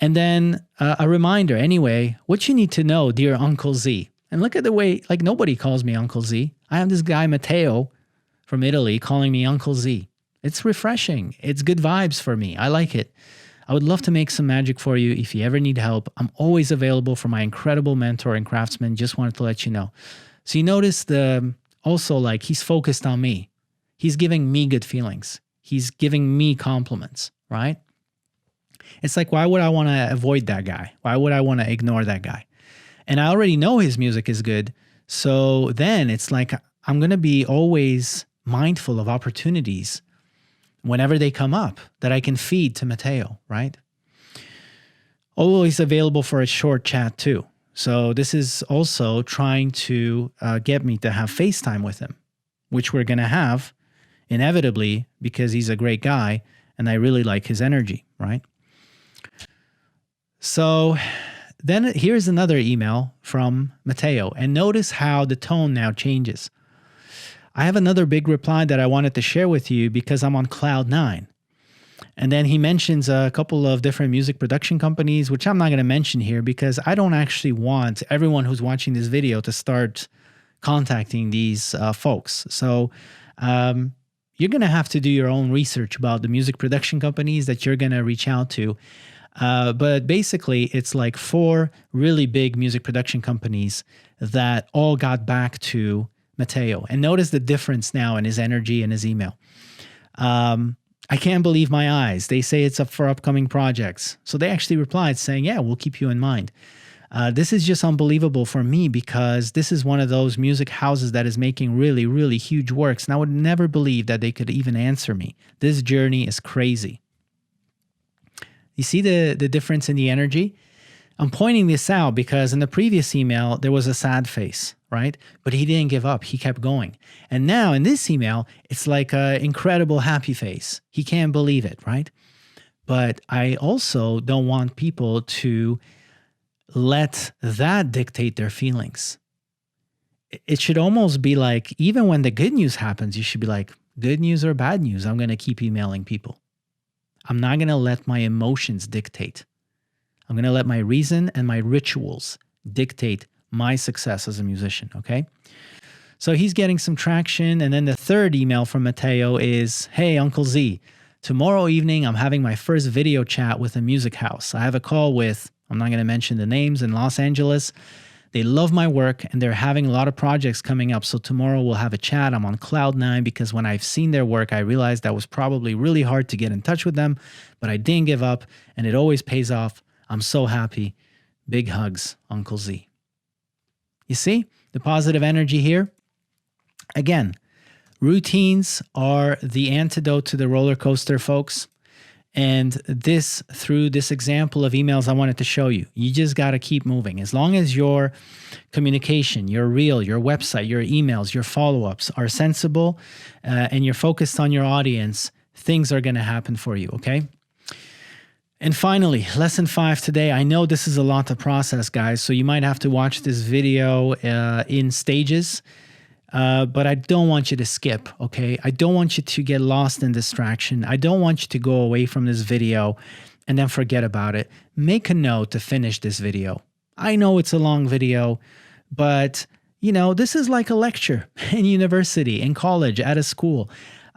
And then a reminder, anyway, what you need to know, dear Uncle Z. And look at the way, like nobody calls me Uncle Z. I have this guy, Matteo, from Italy, calling me Uncle Z. It's refreshing. It's good vibes for me. I like it. I would love to make some magic for you. If you ever need help, I'm always available for my incredible mentor and craftsman. Just wanted to let you know. So you notice he's focused on me. He's giving me good feelings. He's giving me compliments, right? It's like, why would I want to avoid that guy? Why would I want to ignore that guy? And I already know his music is good. So then it's like, I'm going to be always mindful of opportunities whenever they come up that I can feed to Matteo, right? Always available for a short chat too. So this is also trying to get me to have FaceTime with him, which we're going to have inevitably because he's a great guy and I really like his energy, right? So then here's another email from Matteo, and notice how the tone now changes. I have another big reply that I wanted to share with you because I'm on cloud 9. And then he mentions a couple of different music production companies, which I'm not going to mention here because I don't actually want everyone who's watching this video to start contacting these folks. So you're going to have to do your own research about the music production companies that you're going to reach out to. But basically, it's like 4 really big music production companies that all got back to Matteo. And notice the difference now in his energy and his email. I can't believe my eyes. They say it's up for upcoming projects. So they actually replied saying, yeah, we'll keep you in mind. This is just unbelievable for me because this is one of those music houses that is making really, really huge works. And I would never believe that they could even answer me. This journey is crazy. You see the difference in the energy? I'm pointing this out because in the previous email, there was a sad face, right? But he didn't give up. He kept going. And now in this email, it's like an incredible happy face. He can't believe it, right? But I also don't want people to let that dictate their feelings. It should almost be like, even when the good news happens, you should be like, good news or bad news, I'm going to keep emailing people. I'm not going to let my emotions dictate. I'm going to let my reason and my rituals dictate my success as a musician, okay? So he's getting some traction. And then the third email from Matteo is, hey, Uncle Z, tomorrow evening, I'm having my first video chat with a music house. I have a call with, I'm not going to mention the names, in Los Angeles. They love my work and they're having a lot of projects coming up. So tomorrow we'll have a chat. I'm on cloud 9 because when I've seen their work, I realized that was probably really hard to get in touch with them, but I didn't give up and it always pays off. I'm so happy. Big hugs, Uncle Z. You see the positive energy here? Again, routines are the antidote to the roller coaster, folks. And this, through this example of emails, I wanted to show you. You just got to keep moving. As long as your communication, your reel, your website, your emails, your follow-ups are sensible and you're focused on your audience, things are going to happen for you, okay? And finally, lesson 5 today. I know this is a lot to process, guys, so you might have to watch this video in stages. But I don't want you to skip, okay? I don't want you to get lost in distraction. I don't want you to go away from this video and then forget about it. Make a note to finish this video. I know it's a long video, but you know, this is like a lecture in university, in college, at a school.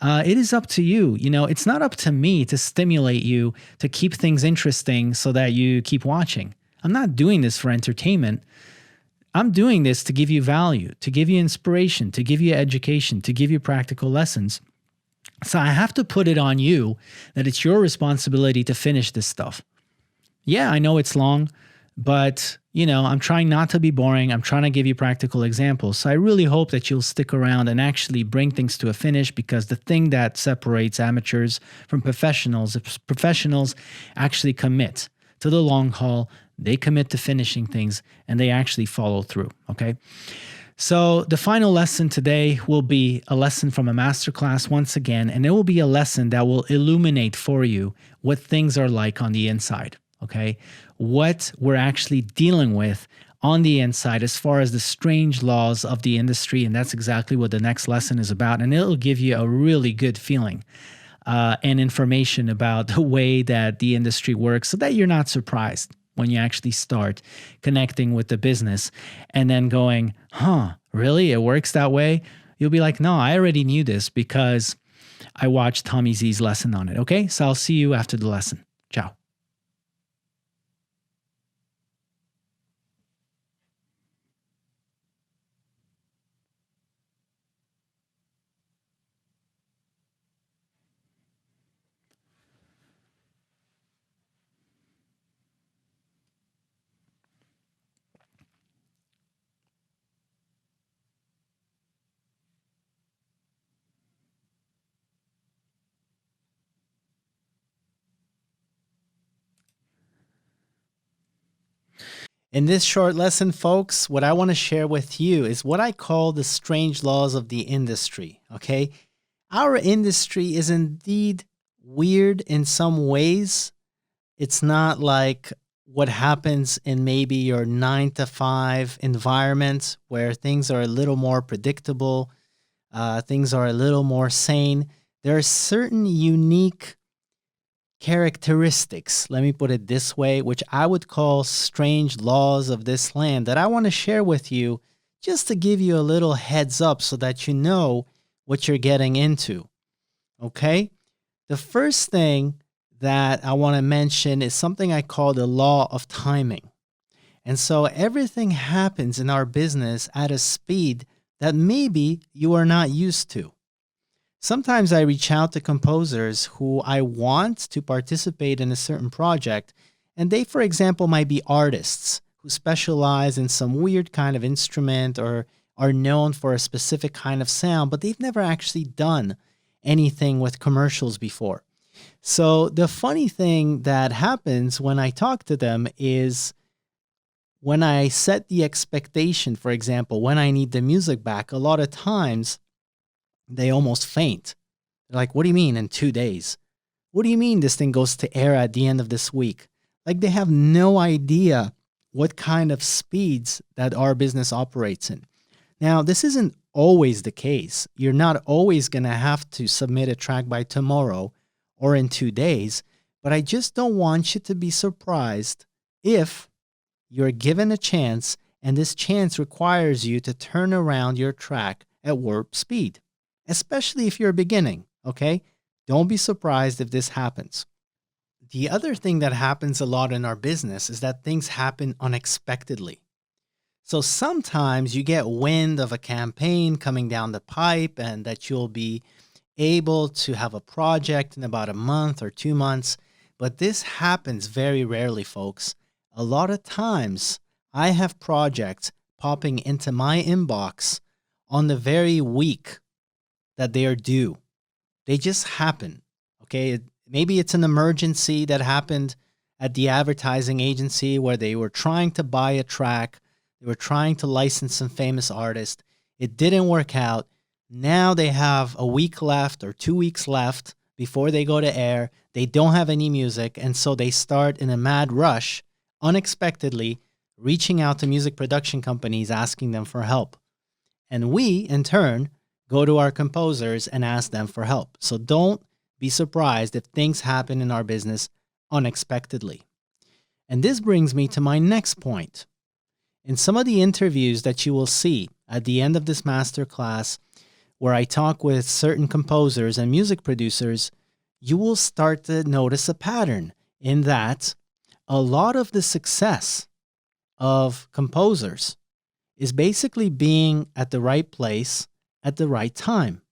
It is up to you. You know, it's not up to me to stimulate you, to keep things interesting so that you keep watching. I'm not doing this for entertainment. I'm doing this to give you value, to give you inspiration, to give you education, to give you practical lessons. So I have to put it on you that it's your responsibility to finish this stuff. Yeah, I know it's long, but you know, I'm trying not to be boring. I'm trying to give you practical examples. So I really hope that you'll stick around and actually bring things to a finish, because the thing that separates amateurs from professionals is professionals actually commit to the long haul. They commit to finishing things and they actually follow through, okay? So the final lesson today will be a lesson from a masterclass once again, and it will be a lesson that will illuminate for you what things are like on the inside, okay? What we're actually dealing with on the inside as far as the strange laws of the industry, and that's exactly what the next lesson is about, and it'll give you a really good feeling and information about the way that the industry works so that you're not surprised when you actually start connecting with the business and then going, really? It works that way? You'll be like, no, I already knew this because I watched Tommy Z's lesson on it. Okay, so I'll see you after the lesson. Ciao. In this short lesson, folks, what I want to share with you is what I call the strange laws of the industry, okay? Our industry is indeed weird in some ways. It's not like what happens in maybe your 9-to-5 environment where things are a little more predictable, things are a little more sane. There are certain unique characteristics, let me put it this way, which I would call strange laws of this land that I want to share with you just to give you a little heads up so that you know what you're getting into. Okay? The first thing that I want to mention is something I call the law of timing. And so everything happens in our business at a speed that maybe you are not used to. Sometimes I reach out to composers who I want to participate in a certain project, and they, for example, might be artists who specialize in some weird kind of instrument or are known for a specific kind of sound, but they've never actually done anything with commercials before. So the funny thing that happens when I talk to them is when I set the expectation, for example, when I need the music back, a lot of times they almost faint. They're like, what do you mean in 2 days? What do you mean this thing goes to air at the end of this week? Like they have no idea what kind of speeds that our business operates in. Now, this isn't always the case. You're not always going to have to submit a track by tomorrow or in 2 days, but I just don't want you to be surprised if you're given a chance and this chance requires you to turn around your track at warp speed, especially if you're beginning, okay? Don't be surprised if this happens. The other thing that happens a lot in our business is that things happen unexpectedly. So sometimes you get wind of a campaign coming down the pipe and that you'll be able to have a project in about a month or 2 months, but this happens very rarely, folks. A lot of times I have projects popping into my inbox on the very week that they are due. They just happen, okay? Maybe it's an emergency that happened at the advertising agency where they were trying to buy a track. They were trying to license some famous artist. It didn't work out. Now they have a week left or 2 weeks left before they go to air. They don't have any music, and so they start in a mad rush, unexpectedly, reaching out to music production companies asking them for help. And we, in turn, go to our composers and ask them for help. So don't be surprised if things happen in our business unexpectedly. And this brings me to my next point. In some of the interviews that you will see at the end of this masterclass, where I talk with certain composers and music producers, you will start to notice a pattern in that a lot of the success of composers is basically being at the right place at the right time.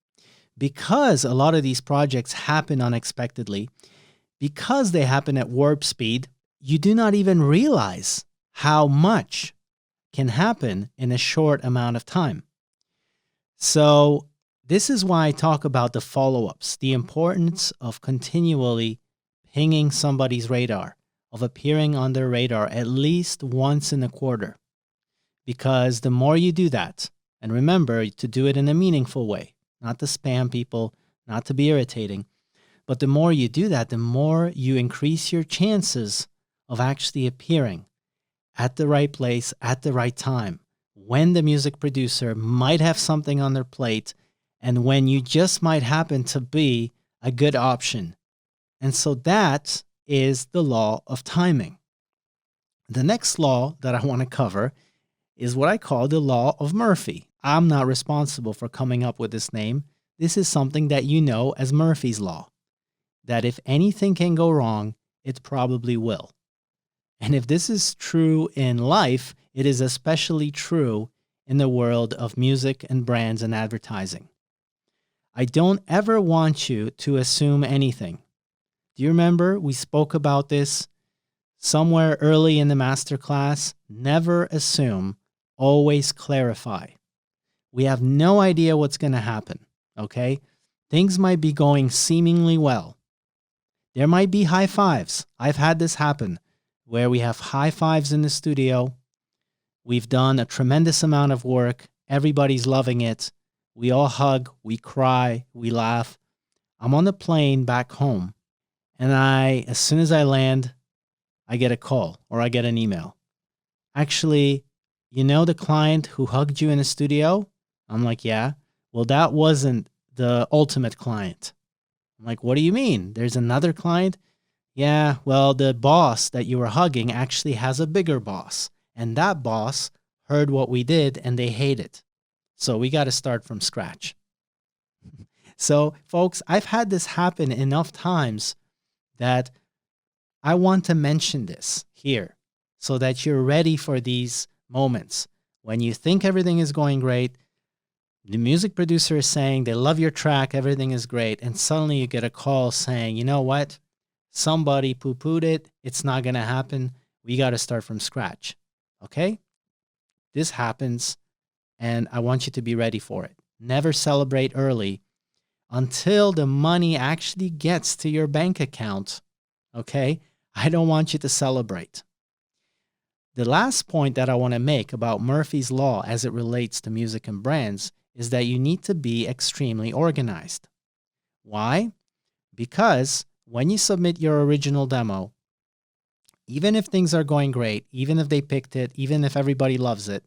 Because a lot of these projects happen unexpectedly, because they happen at warp speed, you do not even realize how much can happen in a short amount of time. So this is why I talk about the follow-ups, the importance of continually pinging somebody's radar, of appearing on their radar at least once in a quarter. Because the more you do that, and remember to do it in a meaningful way, not to spam people, not to be irritating, but the more you do that, the more you increase your chances of actually appearing at the right place at the right time, when the music producer might have something on their plate and when you just might happen to be a good option. And so that is the law of timing. The next law that I want to cover is what I call the law of Murphy. I'm not responsible for coming up with this name. This is something that you know as Murphy's Law, that if anything can go wrong, it probably will. And if this is true in life, it is especially true in the world of music and brands and advertising. I don't ever want you to assume anything. Do you remember we spoke about this somewhere early in the masterclass? Never assume, always clarify. We have no idea what's going to happen, okay? Things might be going seemingly well. There might be high fives. I've had this happen where we have high fives in the studio. We've done a tremendous amount of work. Everybody's loving it. We all hug, we cry, we laugh. I'm on the plane back home, and as soon as I land, I get a call or I get an email. Actually, you know the client who hugged you in the studio? I'm like, yeah. Well, that wasn't the ultimate client. I'm like, what do you mean? There's another client? Yeah, well, the boss that you were hugging actually has a bigger boss. And that boss heard what we did and they hate it. So we got to start from scratch. So, folks, I've had this happen enough times that I want to mention this here so that you're ready for these moments. When you think everything is going great, the music producer is saying they love your track, everything is great, and suddenly you get a call saying, you know what? Somebody poo-pooed it. It's not going to happen. We got to start from scratch. Okay? This happens, and I want you to be ready for it. Never celebrate early until the money actually gets to your bank account. Okay? I don't want you to celebrate. The last point that I want to make about Murphy's Law as it relates to music and brands is that you need to be extremely organized. Why? Because when you submit your original demo, even if things are going great, even if they picked it, even if everybody loves it,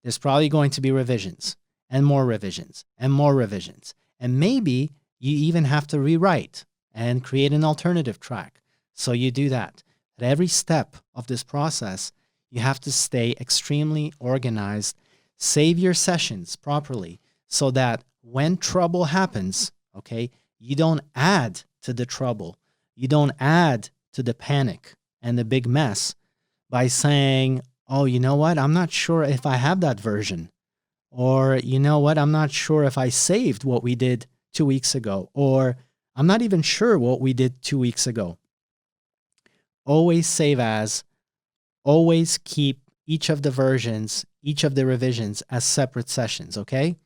there's probably going to be revisions and more revisions and more revisions. And maybe you even have to rewrite and create an alternative track. So you do that. At every step of this process, you have to stay extremely organized, save your sessions properly so that when trouble happens, okay, you don't add to the trouble. You don't add to the panic and the big mess by saying, oh, you know what? I'm not sure if I have that version. Or, you know what? I'm not sure if I saved what we did 2 weeks ago. Or I'm not even sure what we did 2 weeks ago. Always save as, always keep each of the versions, each of the revisions as separate sessions, okay?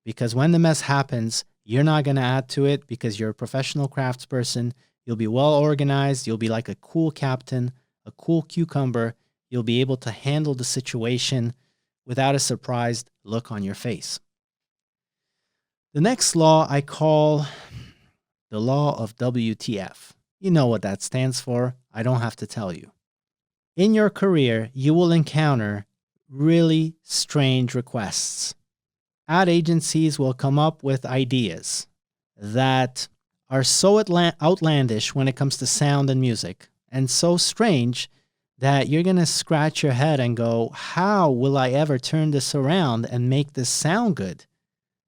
Because when the mess happens, you're not going to add to it because you're a professional craftsperson. You'll be well organized. You'll be like a cool captain, a cool cucumber. You'll be able to handle the situation without a surprised look on your face. The next law I call the law of WTF. You know what that stands for. I don't have to tell you. In your career, you will encounter really strange requests. Ad agencies will come up with ideas that are so outlandish when it comes to sound and music, and so strange that you're going to scratch your head and go, how will I ever turn this around and make this sound good?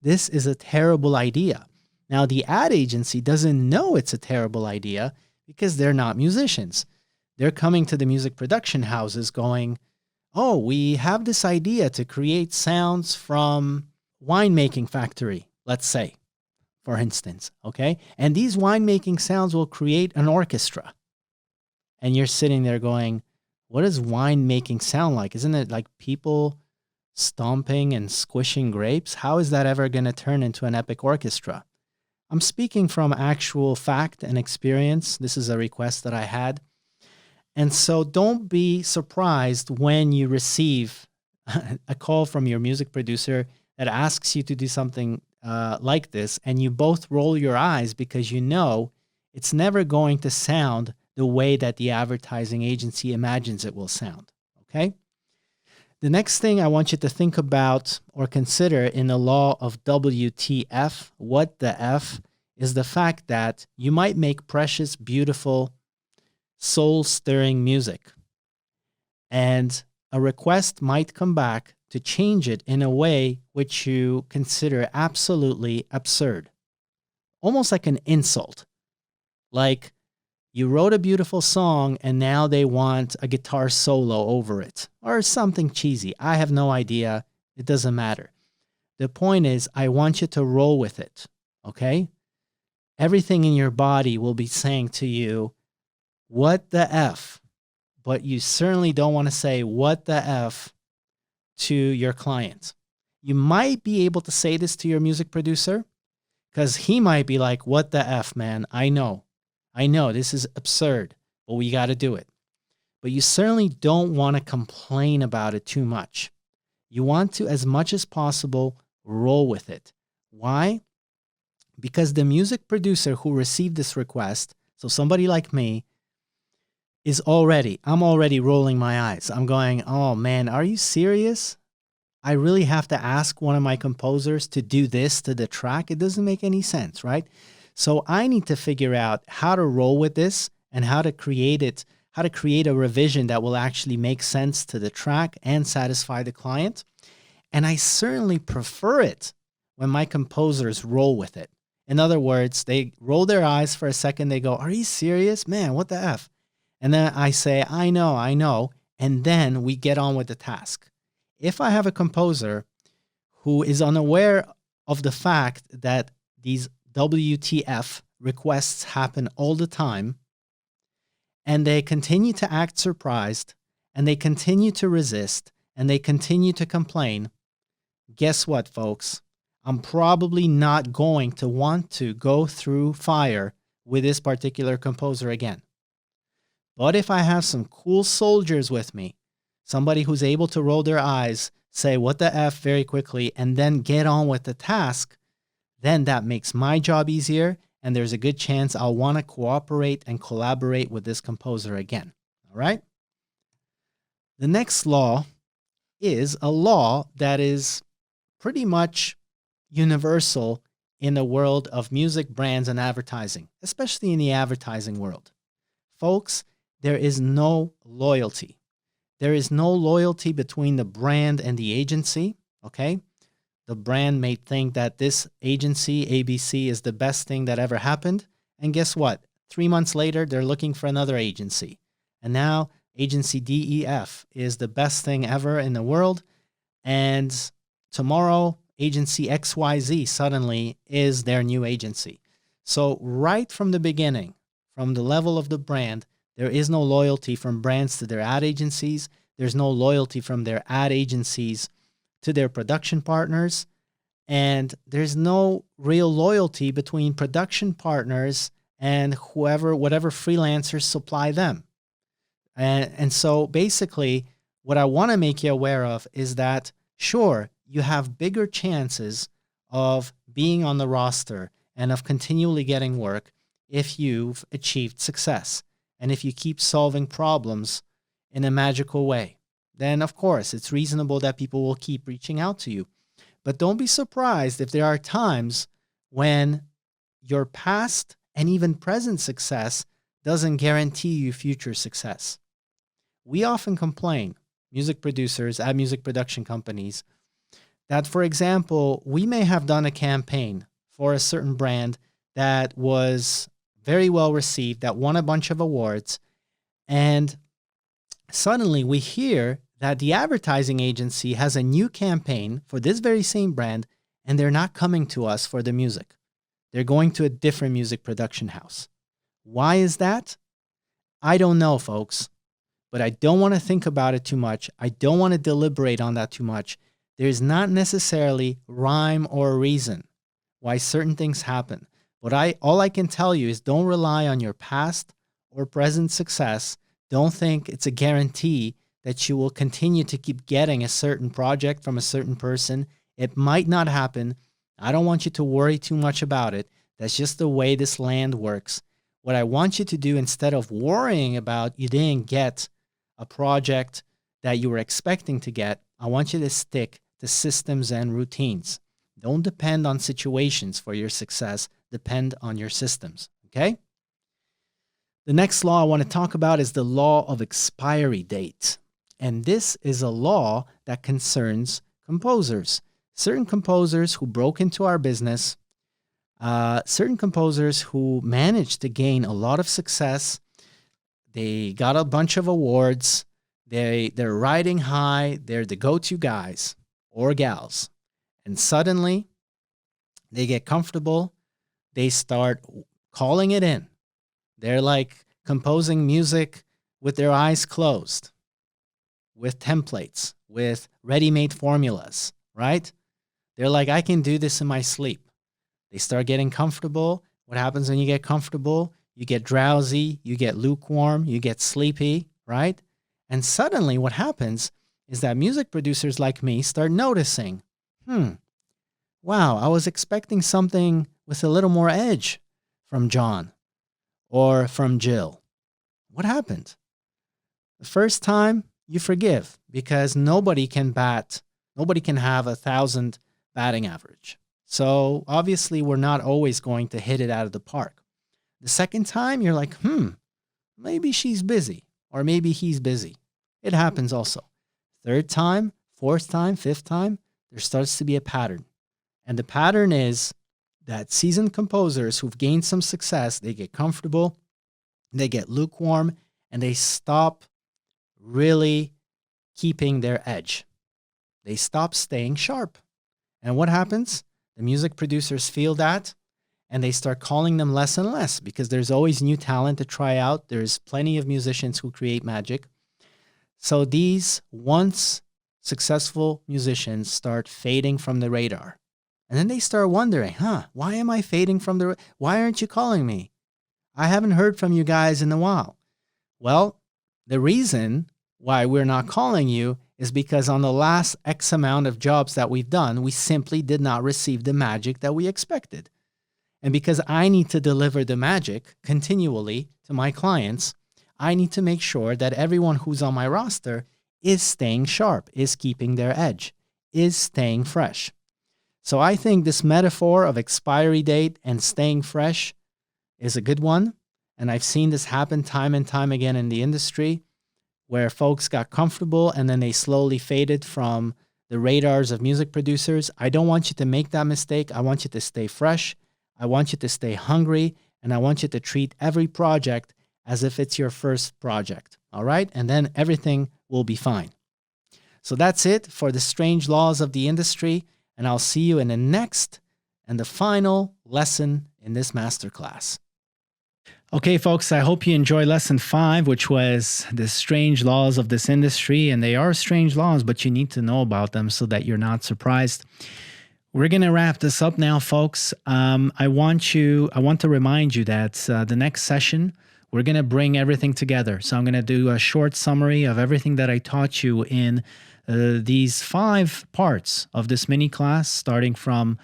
This is a terrible idea. Now, the ad agency doesn't know it's a terrible idea because they're not musicians. They're coming to the music production houses going, oh, we have this idea to create sounds from winemaking factory, let's say, for instance, okay? And these winemaking sounds will create an orchestra. And you're sitting there going, what does winemaking sound like? Isn't it like people stomping and squishing grapes? How is that ever going to turn into an epic orchestra? I'm speaking from actual fact and experience. This is a request that I had. And so don't be surprised when you receive a call from your music producer that asks you to do something like this, and you both roll your eyes because you know it's never going to sound the way that the advertising agency imagines it will sound, okay? The next thing I want you to think about or consider in the law of WTF, what the F, is the fact that you might make precious, beautiful, soul-stirring music, and a request might come back to change it in a way which you consider absolutely absurd, almost like an insult. Like, you wrote a beautiful song and now they want a guitar solo over it or something cheesy. I have no idea. It doesn't matter. The point is, I want you to roll with it, okay? Everything in your body will be saying to you, what the F? But you certainly don't want to say what the F to your client. You might be able to say this to your music producer because he might be like, what the F, man? I know, this is absurd, but we got to do it. But you certainly don't want to complain about it too much. You want to, as much as possible, roll with it. Why? Because the music producer who received this request, so somebody like me, I'm already rolling my eyes. I'm going, oh man, are you serious? I really have to ask one of my composers to do this to the track? It doesn't make any sense, right? So I need to figure out how to roll with this and how to create a revision that will actually make sense to the track and satisfy the client. And I certainly prefer it when my composers roll with it. In other words, they roll their eyes for a second. They go, "Are you serious? Man, what the F?" And then I say, I know. And then we get on with the task. If I have a composer who is unaware of the fact that these WTF requests happen all the time, and they continue to act surprised, and they continue to resist, and they continue to complain, guess what, folks? I'm probably not going to want to go through fire with this particular composer again. But if I have some cool soldiers with me, somebody who's able to roll their eyes, say what the F very quickly, and then get on with the task, then that makes my job easier, and there's a good chance I'll want to cooperate and collaborate with this composer again. All right? The next law is a law that is pretty much universal in the world of music, brands, and advertising, especially in the advertising world. Folks, there is no loyalty. There is no loyalty between the brand and the agency, okay? The brand may think that this agency, ABC, is the best thing that ever happened. And guess what? 3 months later, they're looking for another agency. And now agency DEF is the best thing ever in the world. And tomorrow, agency XYZ suddenly is their new agency. So right from the beginning, from the level of the brand, there is no loyalty from brands to their ad agencies. There's no loyalty from their ad agencies to their production partners. And there's no real loyalty between production partners and whatever freelancers supply them. And so basically, what I want to make you aware of is that, sure, you have bigger chances of being on the roster and of continually getting work if you've achieved success. And if you keep solving problems in a magical way, then of course it's reasonable that people will keep reaching out to you. But don't be surprised if there are times when your past and even present success doesn't guarantee you future success. We often complain, music producers at music production companies, that, for example, we may have done a campaign for a certain brand that was very well received, that won a bunch of awards, and suddenly we hear that the advertising agency has a new campaign for this very same brand, and they're not coming to us for the music. They're going to a different music production house. Why is that? I don't know, folks, but I don't want to think about it too much. I don't want to deliberate on that too much. There's not necessarily rhyme or reason why certain things happen. But all I can tell you is don't rely on your past or present success. Don't think it's a guarantee that you will continue to keep getting a certain project from a certain person. It might not happen. I don't want you to worry too much about it. That's just the way this land works. What I want you to do, instead of worrying about you didn't get a project that you were expecting to get, I want you to stick to systems and routines. Don't depend on situations for your success. Depend on your systems, okay? The next law I want to talk about is the law of expiry date. And this is a law that concerns composers. Certain composers who broke into our business, certain composers who managed to gain a lot of success. They got a bunch of awards. They're riding high. They're the go-to guys or gals. And suddenly, they get comfortable. They start calling it in. They're like composing music with their eyes closed, with templates, with ready-made formulas, right? They're like, I can do this in my sleep. They start getting comfortable. What happens when you get comfortable? You get drowsy, you get lukewarm, you get sleepy, right? And suddenly what happens is that music producers like me start noticing, wow, I was expecting something with a little more edge from John or from Jill. What happened? The first time you forgive because nobody can have 1,000 batting average. So obviously we're not always going to hit it out of the park. The second time you're like, maybe she's busy or maybe he's busy. It happens also. Third time, fourth time, fifth time, there starts to be a pattern. And the pattern is that seasoned composers who've gained some success, they get comfortable, they get lukewarm, and they stop really keeping their edge. They stop staying sharp. And what happens? The music producers feel that, and they start calling them less and less because there's always new talent to try out. There's plenty of musicians who create magic. So these once successful musicians start fading from the radar. And then they start wondering, why am I fading from the why aren't you calling me? I haven't heard from you guys in a while. Well, the reason why we're not calling you is because on the last X amount of jobs that we've done, we simply did not receive the magic that we expected. And because I need to deliver the magic continually to my clients, I need to make sure that everyone who's on my roster is staying sharp, is keeping their edge, is staying fresh. So I think this metaphor of expiry date and staying fresh is a good one. And I've seen this happen time and time again in the industry where folks got comfortable and then they slowly faded from the radars of music producers. I don't want you to make that mistake. I want you to stay fresh. I want you to stay hungry. And I want you to treat every project as if it's your first project. All right? And then everything will be fine. So that's it for the strange laws of the industry. And I'll see you in the next and the final lesson in this masterclass. Okay, folks, I hope you enjoy lesson 5, which was the strange laws of this industry. And they are strange laws, but you need to know about them so that you're not surprised. We're going to wrap this up now, folks. I want to remind you that the next session, we're going to bring everything together. So I'm going to do a short summary of everything that I taught you in these 5 parts of this mini class, starting from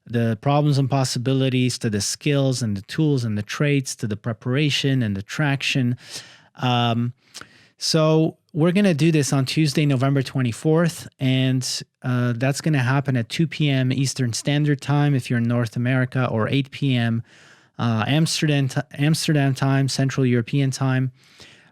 the problems and possibilities to the skills and the tools and the traits to the preparation and the traction. So we're going to do this on Tuesday, November 24th, and that's going to happen at 2 p.m. Eastern Standard Time if you're in North America, or 8 p.m. Amsterdam time, Central European time.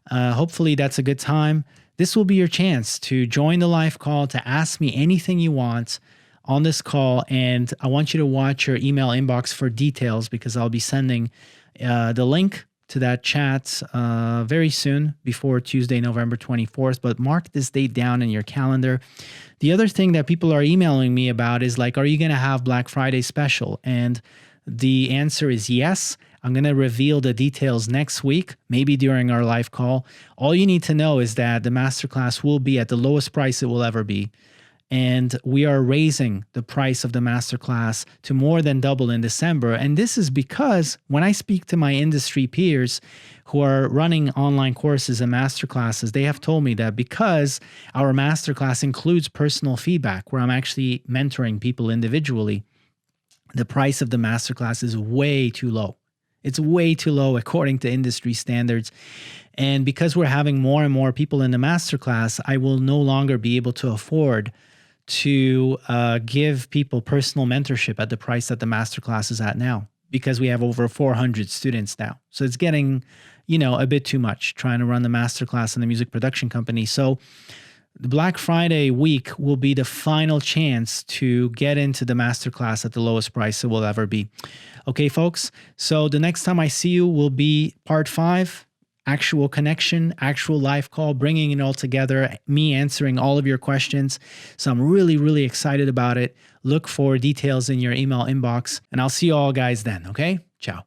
Hopefully that's a good time. This will be your chance to join the live call, to ask me anything you want on this call, and I want you to watch your email inbox for details because I'll be sending the link to that chat very soon before Tuesday, November 24th, but mark this date down in your calendar. The other thing that people are emailing me about is like, are you going to have Black Friday special? And the answer is yes. I'm going to reveal the details next week, maybe during our live call. All you need to know is that the masterclass will be at the lowest price it will ever be. And we are raising the price of the masterclass to more than double in December. And this is because when I speak to my industry peers who are running online courses and masterclasses, they have told me that because our masterclass includes personal feedback, where I'm actually mentoring people individually, the price of the masterclass is way too low. It's way too low according to industry standards. And because we're having more and more people in the masterclass, I will no longer be able to afford to give people personal mentorship at the price that the masterclass is at now, because we have over 400 students now. So it's getting, a bit too much trying to run the masterclass in the music production company. So the Black Friday week will be the final chance to get into the masterclass at the lowest price it will ever be. Okay, folks. So the next time I see you will be part 5. Actual connection, actual live call, bringing it all together, me answering all of your questions. So I'm really, really excited about it. Look for details in your email inbox, and I'll see you all guys then, okay? Ciao.